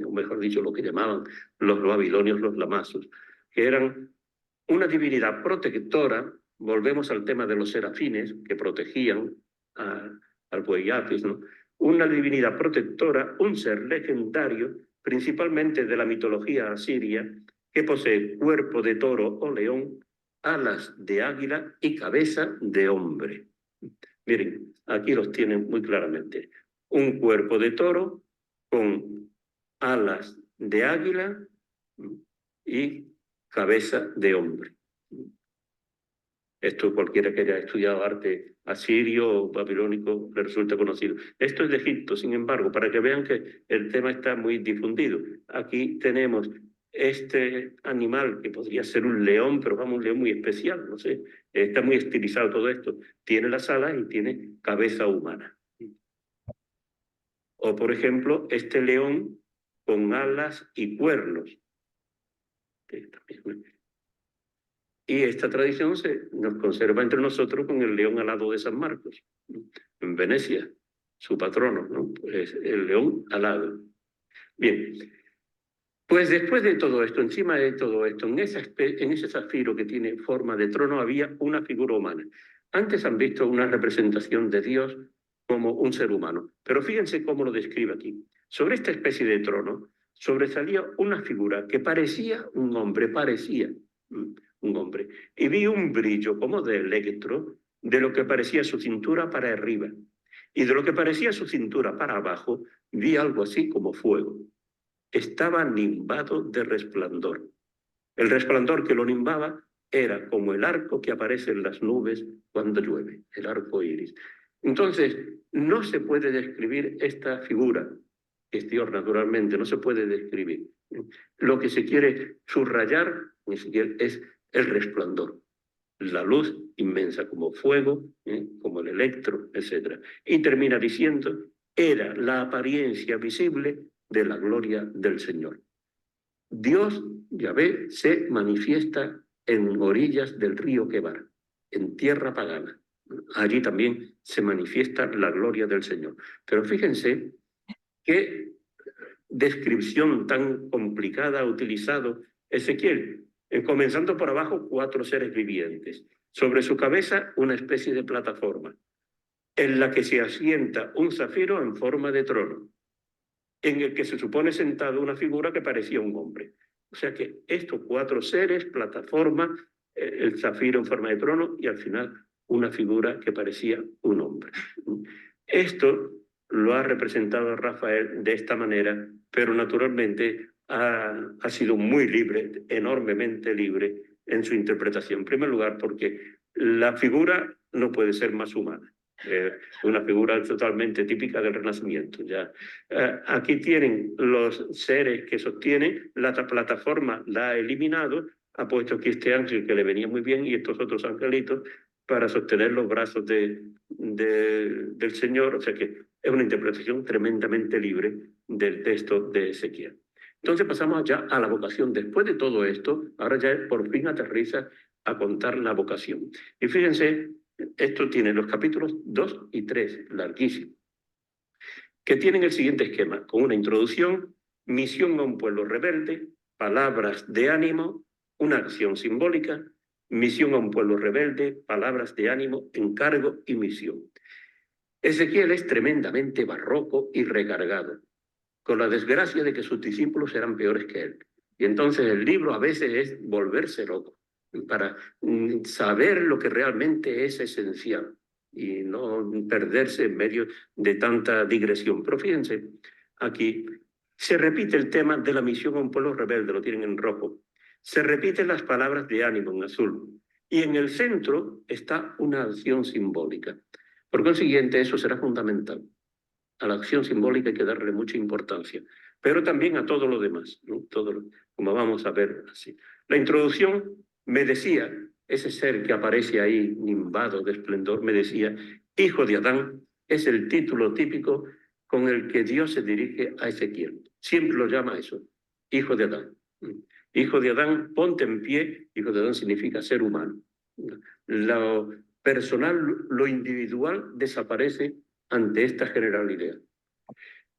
o mejor dicho, lo que llamaban los babilonios los lamasus, que eran una divinidad protectora. Volvemos al tema de los serafines que protegían al buey Apis, ¿no? Una divinidad protectora, un ser legendario, principalmente de la mitología asiria, que posee cuerpo de toro o león, alas de águila y cabeza de hombre. Miren, aquí los tienen muy claramente. Un cuerpo de toro con alas de águila y cabeza de hombre. Esto cualquiera que haya estudiado arte asirio o babilónico le resulta conocido. Esto es de Egipto, sin embargo, para que vean que el tema está muy difundido. Aquí tenemos este animal que podría ser un león, pero vamos, un león muy especial, no sé, está muy estilizado todo esto. Tiene las alas y tiene cabeza humana. O, por ejemplo, este león con alas y cuernos. Y esta tradición nos conserva entre nosotros con el león alado de San Marcos, en Venecia, su patrono, ¿no? Pues el león alado. Bien, pues después de todo esto, encima de todo esto, en ese zafiro que tiene forma de trono había una figura humana. Antes han visto una representación de Dios como un ser humano, pero fíjense cómo lo describe aquí. Sobre esta especie de trono sobresalía una figura que parecía un hombre, un hombre. Y vi un brillo como de electro de lo que parecía su cintura para arriba. Y de lo que parecía su cintura para abajo, vi algo así como fuego. Estaba nimbado de resplandor. El resplandor que lo nimbaba era como el arco que aparece en las nubes cuando llueve, el arco iris. Entonces, no se puede describir esta figura, que es Dios naturalmente, no se puede describir. Lo que se quiere subrayar ni siquiera es el resplandor, la luz inmensa como fuego, como el electro, etc. Y termina diciendo, era la apariencia visible de la gloria del Señor. Dios, Yahvé, se manifiesta en orillas del río Quebar, en tierra pagana. Allí también se manifiesta la gloria del Señor. Pero fíjense qué descripción tan complicada ha utilizado Ezequiel. Comenzando por abajo, 4 seres vivientes. Sobre su cabeza, una especie de plataforma, en la que se asienta un zafiro en forma de trono, en el que se supone sentado una figura que parecía un hombre. O sea que estos 4 seres, plataforma, el zafiro en forma de trono y al final una figura que parecía un hombre. Esto lo ha representado Rafael de esta manera, pero naturalmente ha sido muy libre, enormemente libre en su interpretación. En primer lugar, porque la figura no puede ser más humana. Una figura totalmente típica del Renacimiento. Ya. Aquí tienen los seres que sostienen, la plataforma la ha eliminado, ha puesto aquí este ángel que le venía muy bien y estos otros angelitos para sostener los brazos del Señor. O sea que es una interpretación tremendamente libre del texto de Ezequiel. Entonces pasamos ya a la vocación. Después de todo esto, ahora ya por fin aterriza a contar la vocación. Y fíjense, esto tiene los capítulos 2 y 3, larguísimos, que tienen el siguiente esquema, con una introducción, misión a un pueblo rebelde, palabras de ánimo, una acción simbólica, misión a un pueblo rebelde, palabras de ánimo, encargo y misión. Ezequiel es tremendamente barroco y recargado, con la desgracia de que sus discípulos eran peores que él. Y entonces el libro a veces es volverse loco, para saber lo que realmente es esencial y no perderse en medio de tanta digresión. Pero fíjense, aquí se repite el tema de la misión a un pueblo rebelde, lo tienen en rojo. Se repiten las palabras de ánimo en azul. Y en el centro está una acción simbólica. Por consiguiente, eso será fundamental. A la acción simbólica hay que darle mucha importancia, pero también a todo lo demás, ¿no? Como vamos a ver así. La introducción me decía, ese ser que aparece ahí nimbado de esplendor, me decía, hijo de Adán, es el título típico con el que Dios se dirige a Ezequiel. Siempre lo llama eso, hijo de Adán. Hijo de Adán, ponte en pie. Hijo de Adán significa ser humano. Lo personal, lo individual desaparece ante esta general idea.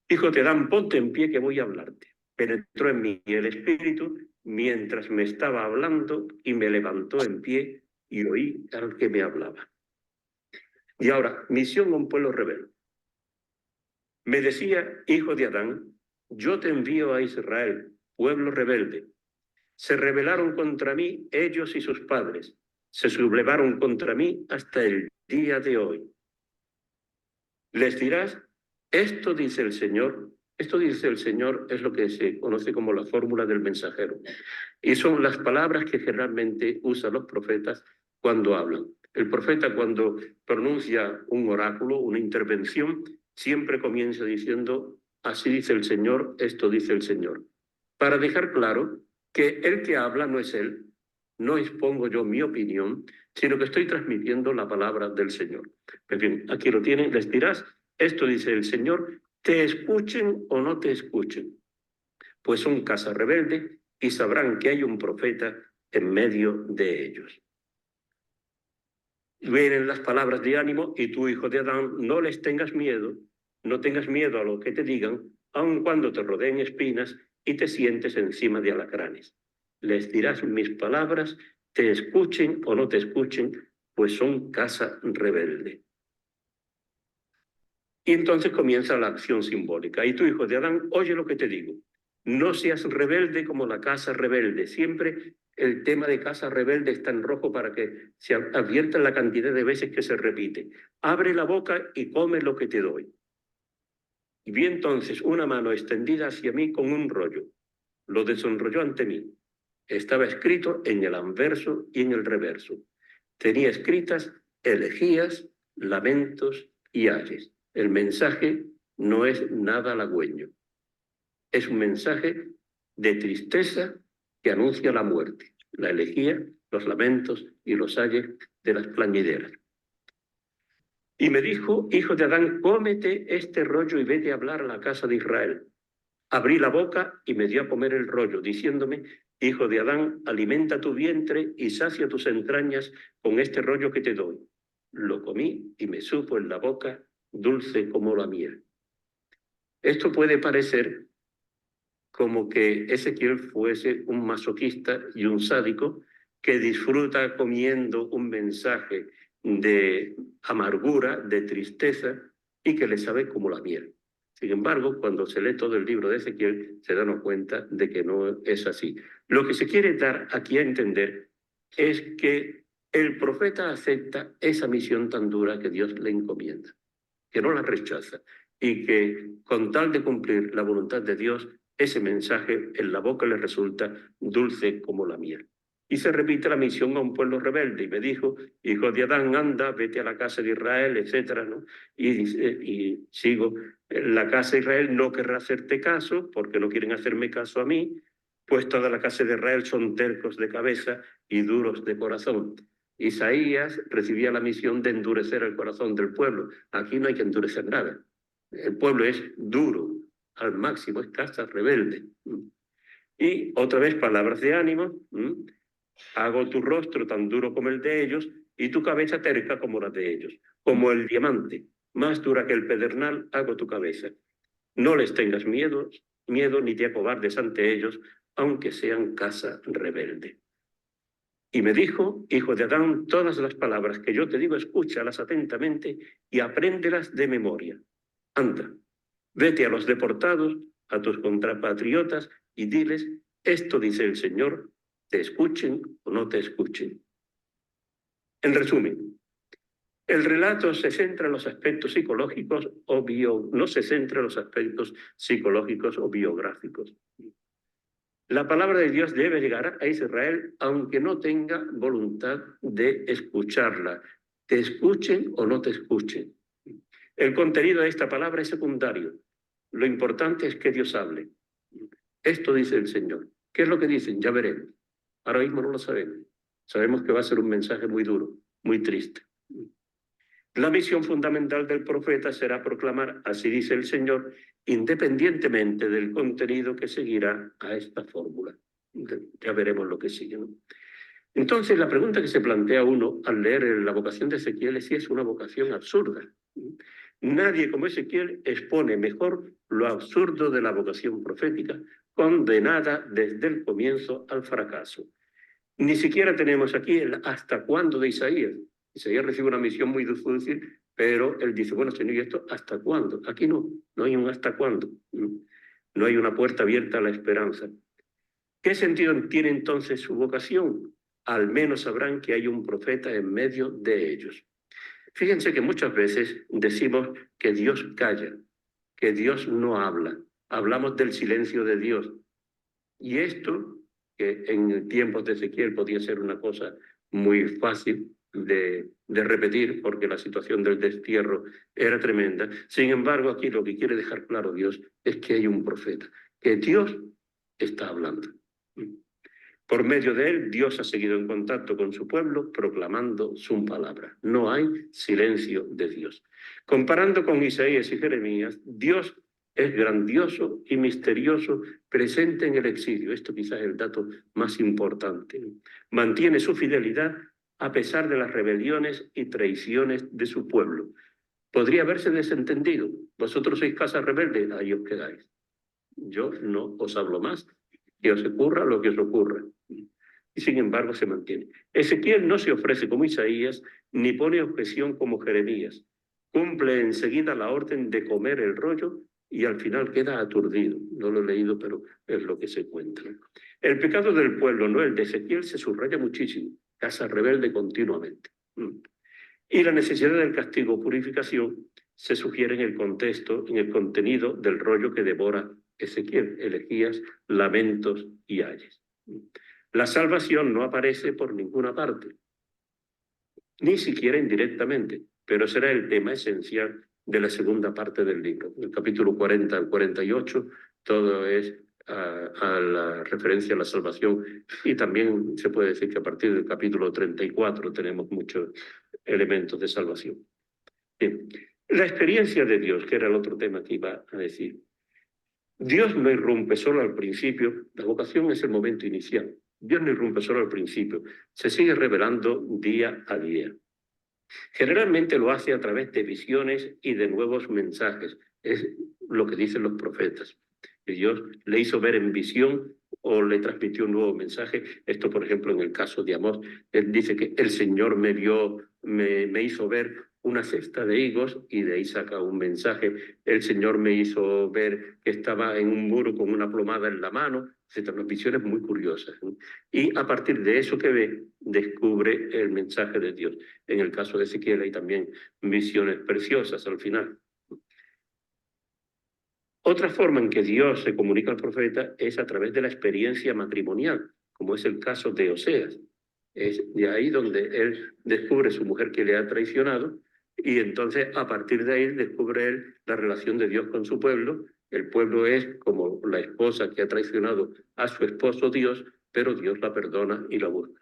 Hijo de Adán, ponte en pie que voy a hablarte. Penetró en mí el espíritu mientras me estaba hablando y me levantó en pie y oí al que me hablaba. Y ahora, misión a un pueblo rebelde. Me decía, hijo de Adán, yo te envío a Israel, pueblo rebelde. Se rebelaron contra mí ellos y sus padres. Se sublevaron contra mí hasta el día de hoy. Les dirás, esto dice el Señor. Esto dice el Señor es lo que se conoce como la fórmula del mensajero. Y son las palabras que generalmente usan los profetas cuando hablan. El profeta cuando pronuncia un oráculo, una intervención, siempre comienza diciendo, así dice el Señor, esto dice el Señor. Para dejar claro que el que habla no es él, no expongo yo mi opinión, sino que estoy transmitiendo la palabra del Señor. En fin, aquí lo tienen, les dirás, esto dice el Señor, te escuchen o no te escuchen, pues son casa rebelde y sabrán que hay un profeta en medio de ellos. Vienen las palabras de ánimo, y tú, hijo de Adán, no les tengas miedo, no tengas miedo a lo que te digan, aun cuando te rodeen espinas y te sientes encima de alacranes. Les dirás mis palabras, te escuchen o no te escuchen, pues son casa rebelde. Y entonces comienza la acción simbólica. Y tú, hijo de Adán, oye lo que te digo. No seas rebelde como la casa rebelde. Siempre el tema de casa rebelde está en rojo para que se advierta la cantidad de veces que se repite. Abre la boca y come lo que te doy. Y vi entonces una mano extendida hacia mí con un rollo. Lo desenrolló ante mí. Estaba escrito en el anverso y en el reverso. Tenía escritas elegías, lamentos y ayes. El mensaje no es nada halagüeño. Es un mensaje de tristeza que anuncia la muerte, la elegía, los lamentos y los ayes de las plañideras. Y me dijo, hijo de Adán, cómete este rollo y vete a hablar a la casa de Israel. Abrí la boca y me dio a comer el rollo, diciéndome, hijo de Adán, alimenta tu vientre y sacia tus entrañas con este rollo que te doy. Lo comí y me supo en la boca dulce como la miel. Esto puede parecer como que Ezequiel fuese un masoquista y un sádico que disfruta comiendo un mensaje de amargura, de tristeza, y que le sabe como la miel. Sin embargo, cuando se lee todo el libro de Ezequiel, se dan cuenta de que no es así. Lo que se quiere dar aquí a entender es que el profeta acepta esa misión tan dura que Dios le encomienda, que no la rechaza, y que con tal de cumplir la voluntad de Dios, ese mensaje en la boca le resulta dulce como la miel. Y se repite la misión a un pueblo rebelde. Y me dijo, hijo de Adán, anda, vete a la casa de Israel, etcétera, ¿no? Y sigo, la casa de Israel no querrá hacerte caso, porque no quieren hacerme caso a mí, pues toda la casa de Israel son tercos de cabeza y duros de corazón. Isaías recibía la misión de endurecer el corazón del pueblo. Aquí no hay que endurecer nada. El pueblo es duro al máximo, es casa rebelde. Y otra vez palabras de ánimo. Hago tu rostro tan duro como el de ellos y tu cabeza terca como la de ellos. Como el diamante, más dura que el pedernal, hago tu cabeza. No les tengas miedo ni te acobardes ante ellos, aunque sean casa rebelde. Y me dijo, hijo de Adán, todas las palabras que yo te digo, escúchalas atentamente y apréndelas de memoria. Anda, vete a los deportados, a tus compatriotas, y diles, esto dice el Señor, te escuchen o no te escuchen. En resumen, el relato se centra en los aspectos psicológicos no se centra en los aspectos psicológicos o biográficos. La palabra de Dios debe llegar a Israel aunque no tenga voluntad de escucharla. Te escuchen o no te escuchen. El contenido de esta palabra es secundario. Lo importante es que Dios hable. Esto dice el Señor. ¿Qué es lo que dicen? Ya veremos. Ahora mismo no lo sabemos. Sabemos que va a ser un mensaje muy duro, muy triste. La misión fundamental del profeta será proclamar, así dice el Señor, independientemente del contenido que seguirá a esta fórmula. Ya veremos lo que sigue, ¿no? Entonces, la pregunta que se plantea uno al leer la vocación de Ezequiel es si es una vocación absurda. Nadie como Ezequiel expone mejor lo absurdo de la vocación profética, condenada desde el comienzo al fracaso. Ni siquiera tenemos aquí el hasta cuándo de Isaías. Isaías recibe una misión muy difícil, pero él dice, bueno, Señor, ¿y esto hasta cuándo? Aquí no hay un hasta cuándo. No hay una puerta abierta a la esperanza. ¿Qué sentido tiene entonces su vocación? Al menos sabrán que hay un profeta en medio de ellos. Fíjense que muchas veces decimos que Dios calla, que Dios no habla. Hablamos del silencio de Dios. Y esto, que en tiempos de Ezequiel podía ser una cosa muy fácil de repetir, porque la situación del destierro era tremenda. Sin embargo, aquí lo que quiere dejar claro Dios es que hay un profeta, que Dios está hablando. Por medio de él, Dios ha seguido en contacto con su pueblo, proclamando su palabra. No hay silencio de Dios. Comparando con Isaías y Jeremías, Dios es grandioso y misterioso, presente en el exilio. Esto quizás es el dato más importante. Mantiene su fidelidad a pesar de las rebeliones y traiciones de su pueblo. Podría haberse desentendido. Vosotros sois casa rebelde, ahí os quedáis. Yo no os hablo más, que os ocurra lo que os ocurra. Y sin embargo se mantiene. Ezequiel no se ofrece como Isaías, ni pone objeción como Jeremías. Cumple enseguida la orden de comer el rollo y al final queda aturdido. No lo he leído, pero es lo que se cuenta. El pecado del pueblo, no el de Ezequiel, se subraya muchísimo. Casa rebelde continuamente. Y la necesidad del castigo o purificación se sugiere en el contexto, en el contenido del rollo que devora Ezequiel, elegías, lamentos y ayes. La salvación no aparece por ninguna parte, ni siquiera indirectamente, pero será el tema esencial de la segunda parte del libro. El capítulo 40 al 48, todo es a la referencia a la salvación, y también se puede decir que a partir del capítulo 34 tenemos muchos elementos de salvación. Bien. La experiencia de Dios, que era el otro tema que iba a decir. Dios no irrumpe solo al principio, la vocación es el momento inicial. Dios no irrumpe solo al principio, se sigue revelando día a día. Generalmente lo hace a través de visiones y de nuevos mensajes. Es lo que dicen los profetas. Que Dios le hizo ver en visión o le transmitió un nuevo mensaje. Esto, por ejemplo, en el caso de Amós, él dice que el Señor me hizo ver una cesta de higos y de ahí saca un mensaje. El Señor me hizo ver que estaba en un muro con una plomada en la mano. Unas visiones muy curiosas. Y a partir de eso que ve, descubre el mensaje de Dios. En el caso de Ezequiel hay también visiones preciosas al final. Otra forma en que Dios se comunica al profeta es a través de la experiencia matrimonial, como es el caso de Oseas. Es de ahí donde él descubre a su mujer que le ha traicionado, y entonces a partir de ahí descubre él la relación de Dios con su pueblo. El pueblo es como la esposa que ha traicionado a su esposo Dios, pero Dios la perdona y la busca.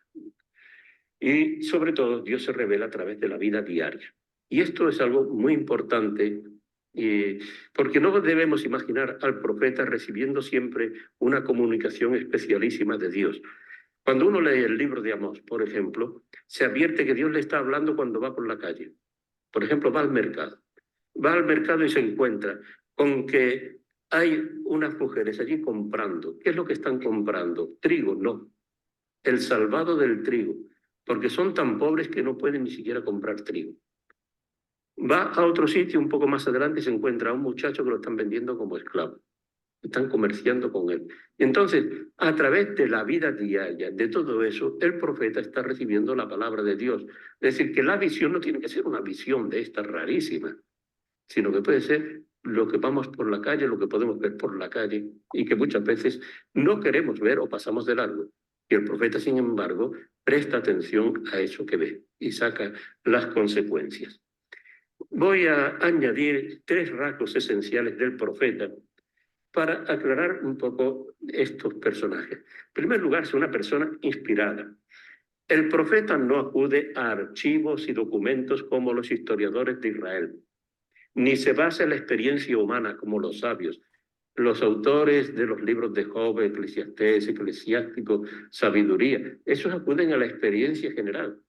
Y sobre todo Dios se revela a través de la vida diaria. Y esto es algo muy importante, porque no debemos imaginar al profeta recibiendo siempre una comunicación especialísima de Dios. Cuando uno lee el libro de Amós, por ejemplo, se advierte que Dios le está hablando cuando va por la calle. Por ejemplo, va al mercado. Va al mercado y se encuentra con que hay unas mujeres allí comprando. ¿Qué es lo que están comprando? Trigo, no. El salvado del trigo, porque son tan pobres que no pueden ni siquiera comprar trigo. Va a otro sitio un poco más adelante y se encuentra a un muchacho que lo están vendiendo como esclavo. Están comerciando con él. Entonces, a través de la vida diaria, de todo eso, el profeta está recibiendo la palabra de Dios. Es decir, que la visión no tiene que ser una visión de esta rarísima, sino que puede ser lo que vamos por la calle, lo que podemos ver por la calle, y que muchas veces no queremos ver o pasamos de largo. Y el profeta, sin embargo, presta atención a eso que ve y saca las consecuencias. Voy a añadir 3 rasgos esenciales del profeta para aclarar un poco estos personajes. En primer lugar, es una persona inspirada. El profeta no acude a archivos y documentos como los historiadores de Israel, ni se basa en la experiencia humana como los sabios, los autores de los libros de Job, Eclesiastés, Eclesiástico, Sabiduría. Esos acuden a la experiencia general,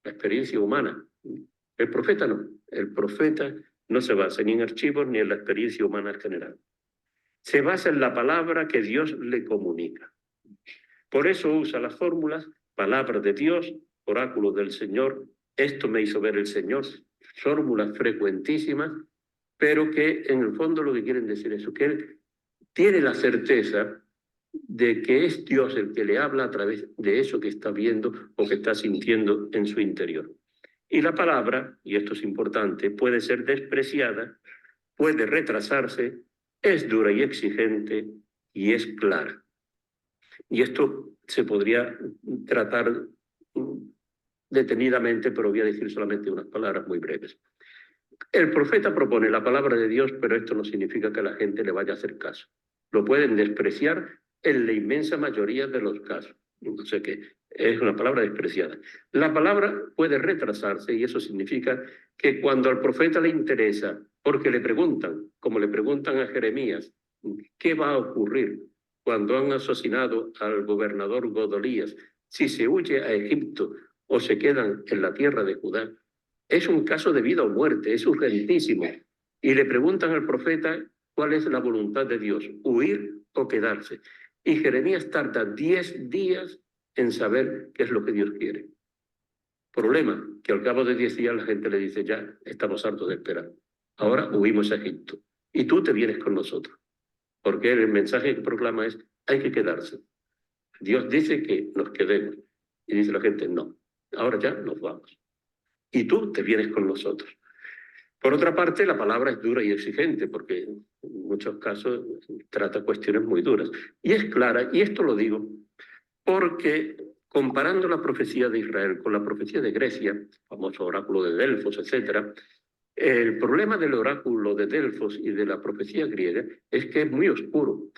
la experiencia humana. El profeta no. El profeta no se basa ni en archivos ni en la experiencia humana general. Se basa en la palabra que Dios le comunica. Por eso usa las fórmulas, palabra de Dios, oráculo del Señor, esto me hizo ver el Señor, fórmulas frecuentísimas, pero que en el fondo lo que quieren decir es que él tiene la certeza de que es Dios el que le habla a través de eso que está viendo o que está sintiendo en su interior. Y la palabra, y esto es importante, puede ser despreciada, puede retrasarse, es dura y exigente y es clara. Y esto se podría tratar detenidamente, pero voy a decir solamente unas palabras muy breves. El profeta propone la palabra de Dios, pero esto no significa que la gente le vaya a hacer caso. Lo pueden despreciar en la inmensa mayoría de los casos. O sea que es una palabra despreciada. La palabra puede retrasarse y eso significa que cuando al profeta le interesa porque le preguntan, como le preguntan a Jeremías, ¿qué va a ocurrir cuando han asesinado al gobernador Godolías? Si se huye a Egipto o se quedan en la tierra de Judá. Es un caso de vida o muerte, es urgentísimo. Y le preguntan al profeta cuál es la voluntad de Dios, huir o quedarse. Y Jeremías tarda 10 días en saber qué es lo que Dios quiere. Problema, que al cabo de 10 días la gente le dice, ya, estamos hartos de esperar. Ahora huimos a Egipto y tú te vienes con nosotros. Porque el mensaje que proclama es, hay que quedarse. Dios dice que nos quedemos. Y dice la gente, no, ahora ya nos vamos. Y tú te vienes con nosotros. Por otra parte, la palabra es dura y exigente, porque en muchos casos trata cuestiones muy duras. Y es clara, y esto lo digo, porque comparando la profecía de Israel con la profecía de Grecia, el famoso oráculo de Delfos, etc., el problema del oráculo de Delfos y de la profecía griega es que es muy oscuro.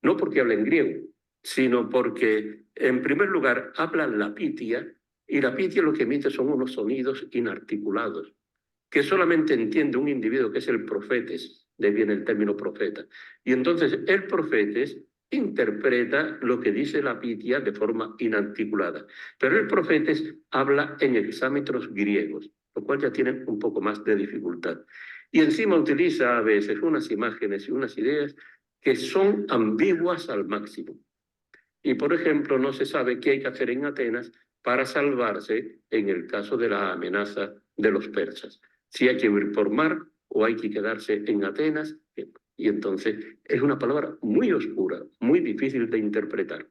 No porque habla en griego, sino porque, en primer lugar, habla la pitia, y la pitia lo que emite son unos sonidos inarticulados, que solamente entiende un individuo que es el profetes, de ahí viene el término profeta. Y entonces el profetes interpreta lo que dice la pitia de forma inarticulada. Pero el profetes habla en hexámetros griegos, lo cual ya tiene un poco más de dificultad. Y encima utiliza a veces unas imágenes y unas ideas que son ambiguas al máximo. Y, por ejemplo, no se sabe qué hay que hacer en Atenas para salvarse en el caso de la amenaza de los persas. Si hay que huir por mar o hay que quedarse en Atenas. Y entonces es una palabra muy oscura, muy difícil de interpretar.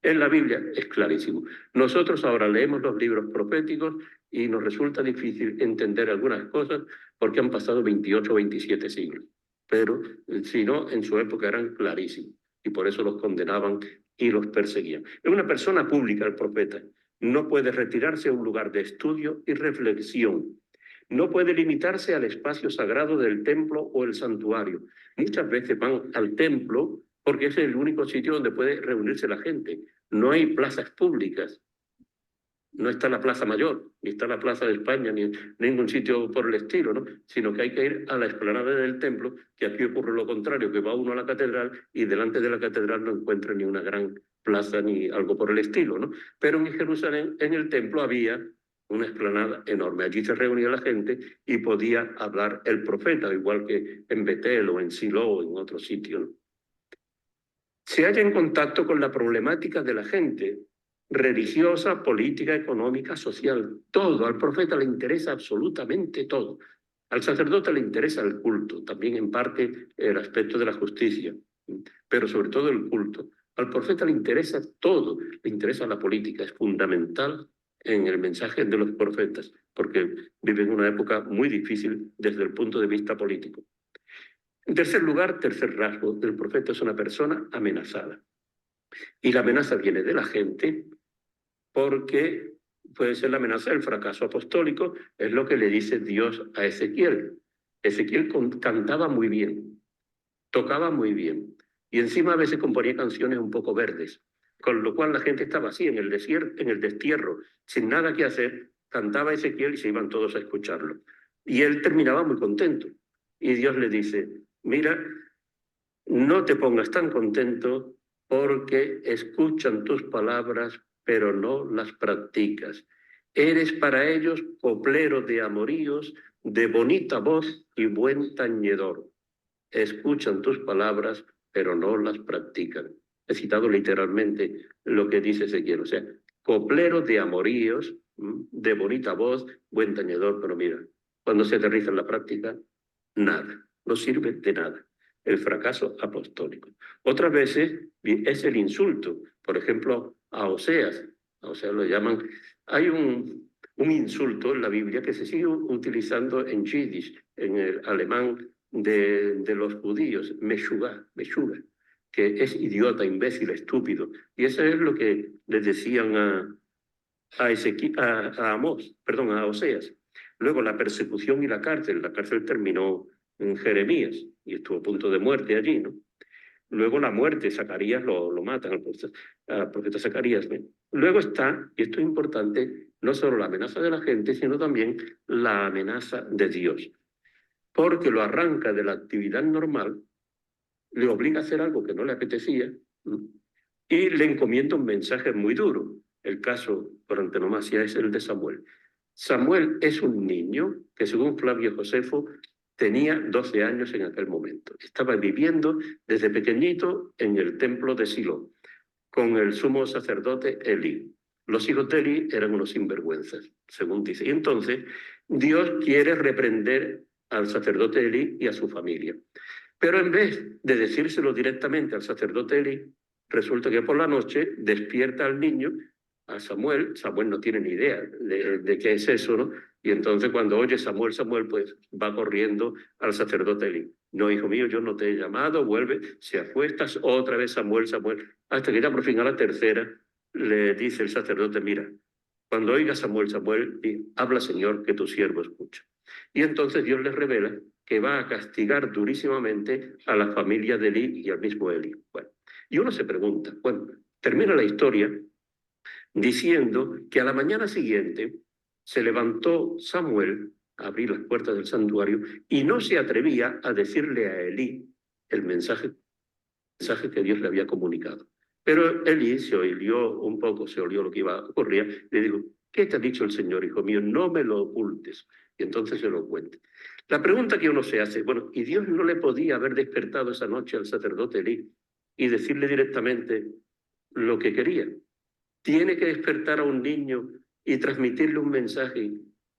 En la Biblia es clarísimo. Nosotros ahora leemos los libros proféticos y nos resulta difícil entender algunas cosas porque han pasado 28 o 27 siglos. Pero si no, en su época eran clarísimos y por eso los condenaban y los perseguían. Es una persona pública el profeta. No puede retirarse a un lugar de estudio y reflexión. No puede limitarse al espacio sagrado del templo o el santuario. Muchas veces van al templo porque es el único sitio donde puede reunirse la gente. No hay plazas públicas. No está la Plaza Mayor, ni está la Plaza de España, ni ningún sitio por el estilo, ¿no? Sino que hay que ir a la explanada del templo, que aquí ocurre lo contrario, que va uno a la catedral y delante de la catedral no encuentra ni una gran plaza ni algo por el estilo, ¿no? Pero en Jerusalén, en el templo, había una explanada enorme. Allí se reunía la gente y podía hablar el profeta, igual que en Betel o en Silo o en otro sitio, ¿no? Se halla en contacto con la problemática de la gente, religiosa, política, económica, social, todo. Al profeta le interesa absolutamente todo. Al sacerdote le interesa el culto, también en parte el aspecto de la justicia, pero sobre todo el culto. Al profeta le interesa todo, le interesa la política, es fundamental en el mensaje de los profetas, porque viven una época muy difícil desde el punto de vista político. En tercer lugar, tercer rasgo, el profeta es una persona amenazada. Y la amenaza viene de la gente porque puede ser la amenaza del fracaso apostólico, es lo que le dice Dios a Ezequiel. Ezequiel cantaba muy bien, tocaba muy bien, y encima a veces componía canciones un poco verdes, con lo cual la gente estaba así en el desierto, en el destierro, sin nada que hacer, cantaba Ezequiel y se iban todos a escucharlo. Y él terminaba muy contento. Y Dios le dice, mira, no te pongas tan contento porque escuchan tus palabras, pero no las practicas. Eres para ellos coplero de amoríos, de bonita voz y buen tañedor. Escuchan tus palabras, pero no las practican. He citado literalmente lo que dice Ezequiel, o sea, coplero de amoríos, de bonita voz, buen tañedor, pero mira, cuando se aterriza en la práctica, nada, no sirve de nada. El fracaso apostólico. Otras veces es el insulto, por ejemplo, a Oseas lo llaman, hay un insulto en la Biblia que se sigue utilizando en Yiddish, en el alemán de los judíos, Meshugá, que es idiota, imbécil, estúpido. Y eso es lo que les decían a Oseas. Luego la persecución y la cárcel terminó en Jeremías y estuvo a punto de muerte allí, ¿no? Luego la muerte, Zacarías lo matan al profeta Zacarías, ¿no? Luego está, y esto es importante, no solo la amenaza de la gente, sino también la amenaza de Dios. porque lo arranca de la actividad normal, le obliga a hacer algo que no le apetecía y le encomienda un mensaje muy duro. El caso por antonomasia es el de Samuel. Samuel es un niño que, según Flavio Josefo, tenía 12 años en aquel momento. Estaba viviendo desde pequeñito en el templo de Silo con el sumo sacerdote Elí. Los hijos de Elí eran unos sinvergüenzas, según dice. Y entonces Dios quiere reprender al sacerdote Elí y a su familia. Pero en vez de decírselo directamente al sacerdote Elí, resulta que por la noche despierta al niño, a Samuel. Samuel no tiene ni idea de qué es eso, ¿no? Y entonces cuando oye Samuel, Samuel, pues va corriendo al sacerdote Elí. No, hijo mío, yo no te he llamado, vuelve, se acuestas otra vez Samuel, Samuel, hasta que ya por fin a la tercera le dice el sacerdote, mira, cuando oiga Samuel, Samuel, habla Señor, que tu siervo escucha. Y entonces Dios les revela que va a castigar durísimamente a la familia de Elí y al mismo Elí. Bueno, y uno se pregunta, bueno, termina la historia diciendo que a la mañana siguiente se levantó Samuel a abrir las puertas del santuario y no se atrevía a decirle a Elí el mensaje que Dios le había comunicado. Pero Elí se olió un poco, se olió lo que iba a ocurrir, le dijo, ¿qué te ha dicho el Señor, hijo mío? No me lo ocultes. Y entonces se lo cuenta. La pregunta que uno se hace, bueno, ¿y Dios no le podía haber despertado esa noche al sacerdote Elí y decirle directamente lo que quería? Tiene que despertar a un niño y transmitirle un mensaje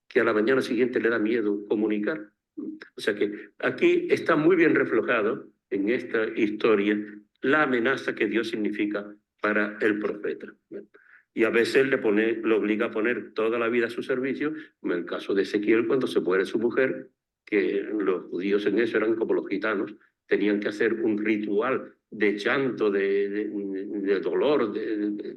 que a la mañana siguiente le da miedo comunicar. O sea que aquí está muy bien reflejado en esta historia la amenaza que Dios significa para el profeta. Y a veces lo obliga a poner toda la vida a su servicio, como en el caso de Ezequiel cuando se muere su mujer, que los judíos en eso eran como los gitanos, tenían que hacer un ritual de llanto, de dolor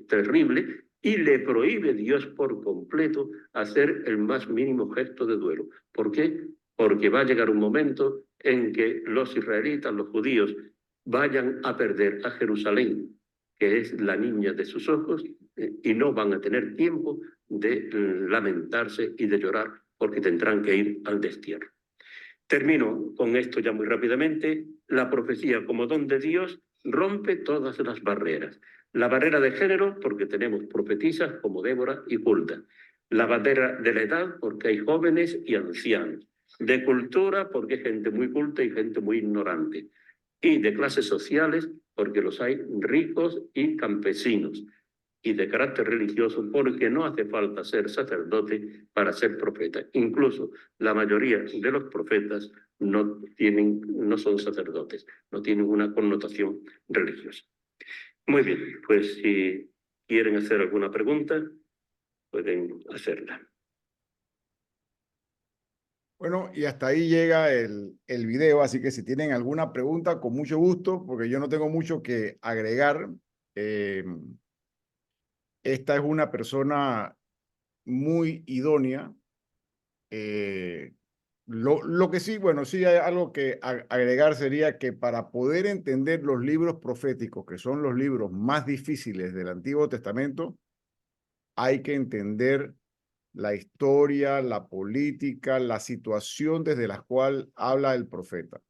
terrible, y le prohíbe Dios por completo hacer el más mínimo gesto de duelo. ¿Por qué? Porque va a llegar un momento en que los israelitas, los judíos, vayan a perder a Jerusalén, que es la niña de sus ojos, y no van a tener tiempo de lamentarse y de llorar, porque tendrán que ir al destierro. Termino con esto ya muy rápidamente. La profecía como don de Dios rompe todas las barreras. La barrera de género, porque tenemos profetisas como Débora y Hulda. La barrera de la edad, porque hay jóvenes y ancianos. De cultura, porque hay gente muy culta y gente muy ignorante. Y de clases sociales, porque los hay ricos y campesinos. Y de carácter religioso, porque no hace falta ser sacerdote para ser profeta. Incluso la mayoría de los profetas no son sacerdotes, no tienen una connotación religiosa. Muy bien, pues si quieren hacer alguna pregunta, pueden hacerla. Bueno, y hasta ahí llega el video, así que si tienen alguna pregunta, con mucho gusto, porque yo no tengo mucho que agregar. Esta es una persona muy idónea. Lo que sí, bueno, sí hay algo que agregar sería que para poder entender los libros proféticos, que son los libros más difíciles del Antiguo Testamento, hay que entender la historia, la política, la situación desde la cual habla el profeta.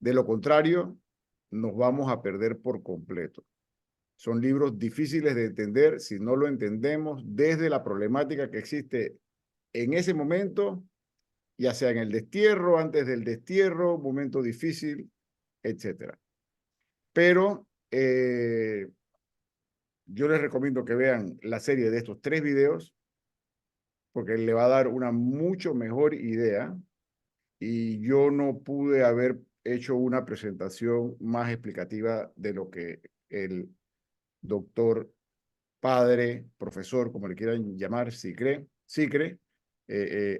De lo contrario, nos vamos a perder por completo. Son libros difíciles de entender si no lo entendemos desde la problemática que existe en ese momento, ya sea en el destierro, antes del destierro, momento difícil, etc. Pero yo les recomiendo que vean la serie de estos 3 videos, porque le va a dar una mucho mejor idea, y yo no pude haber hecho una presentación más explicativa de lo que el doctor, padre, profesor, como le quieran llamar, Sicre,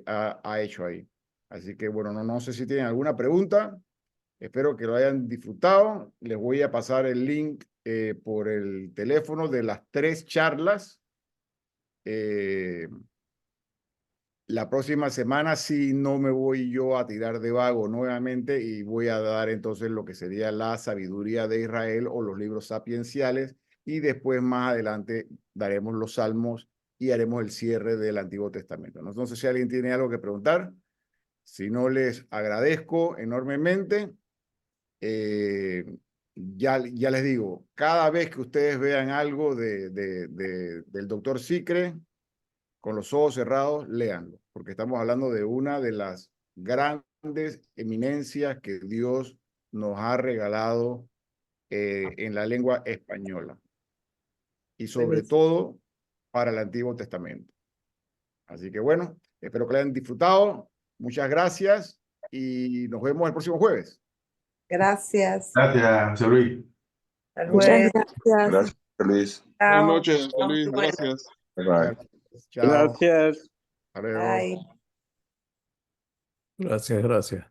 ha hecho ahí. Así que bueno, no sé si tienen alguna pregunta. Espero que lo hayan disfrutado. Les voy a pasar el link por el teléfono de las 3 charlas. La próxima semana sí no me voy yo a tirar de vago nuevamente y voy a dar entonces lo que sería la sabiduría de Israel o los libros sapienciales, y después más adelante daremos los salmos y haremos el cierre del Antiguo Testamento. No sé si alguien tiene algo que preguntar. Si no, les agradezco enormemente. Ya les digo, cada vez que ustedes vean algo del doctor Sicre, con los ojos cerrados, léanlo, porque estamos hablando de una de las grandes eminencias que Dios nos ha regalado en la lengua española y sobre todo para el Antiguo Testamento. Así que bueno, espero que lo hayan disfrutado. Muchas gracias y nos vemos el próximo jueves. Gracias. Gracias, José Luis. Hasta Muchas luego. gracias. Gracias, Luis. Chao. Buenas noches, José Luis. Muy bueno. Gracias. Bye, bye. Chao. Gracias. Hasta luego. Bye. Gracias, gracias.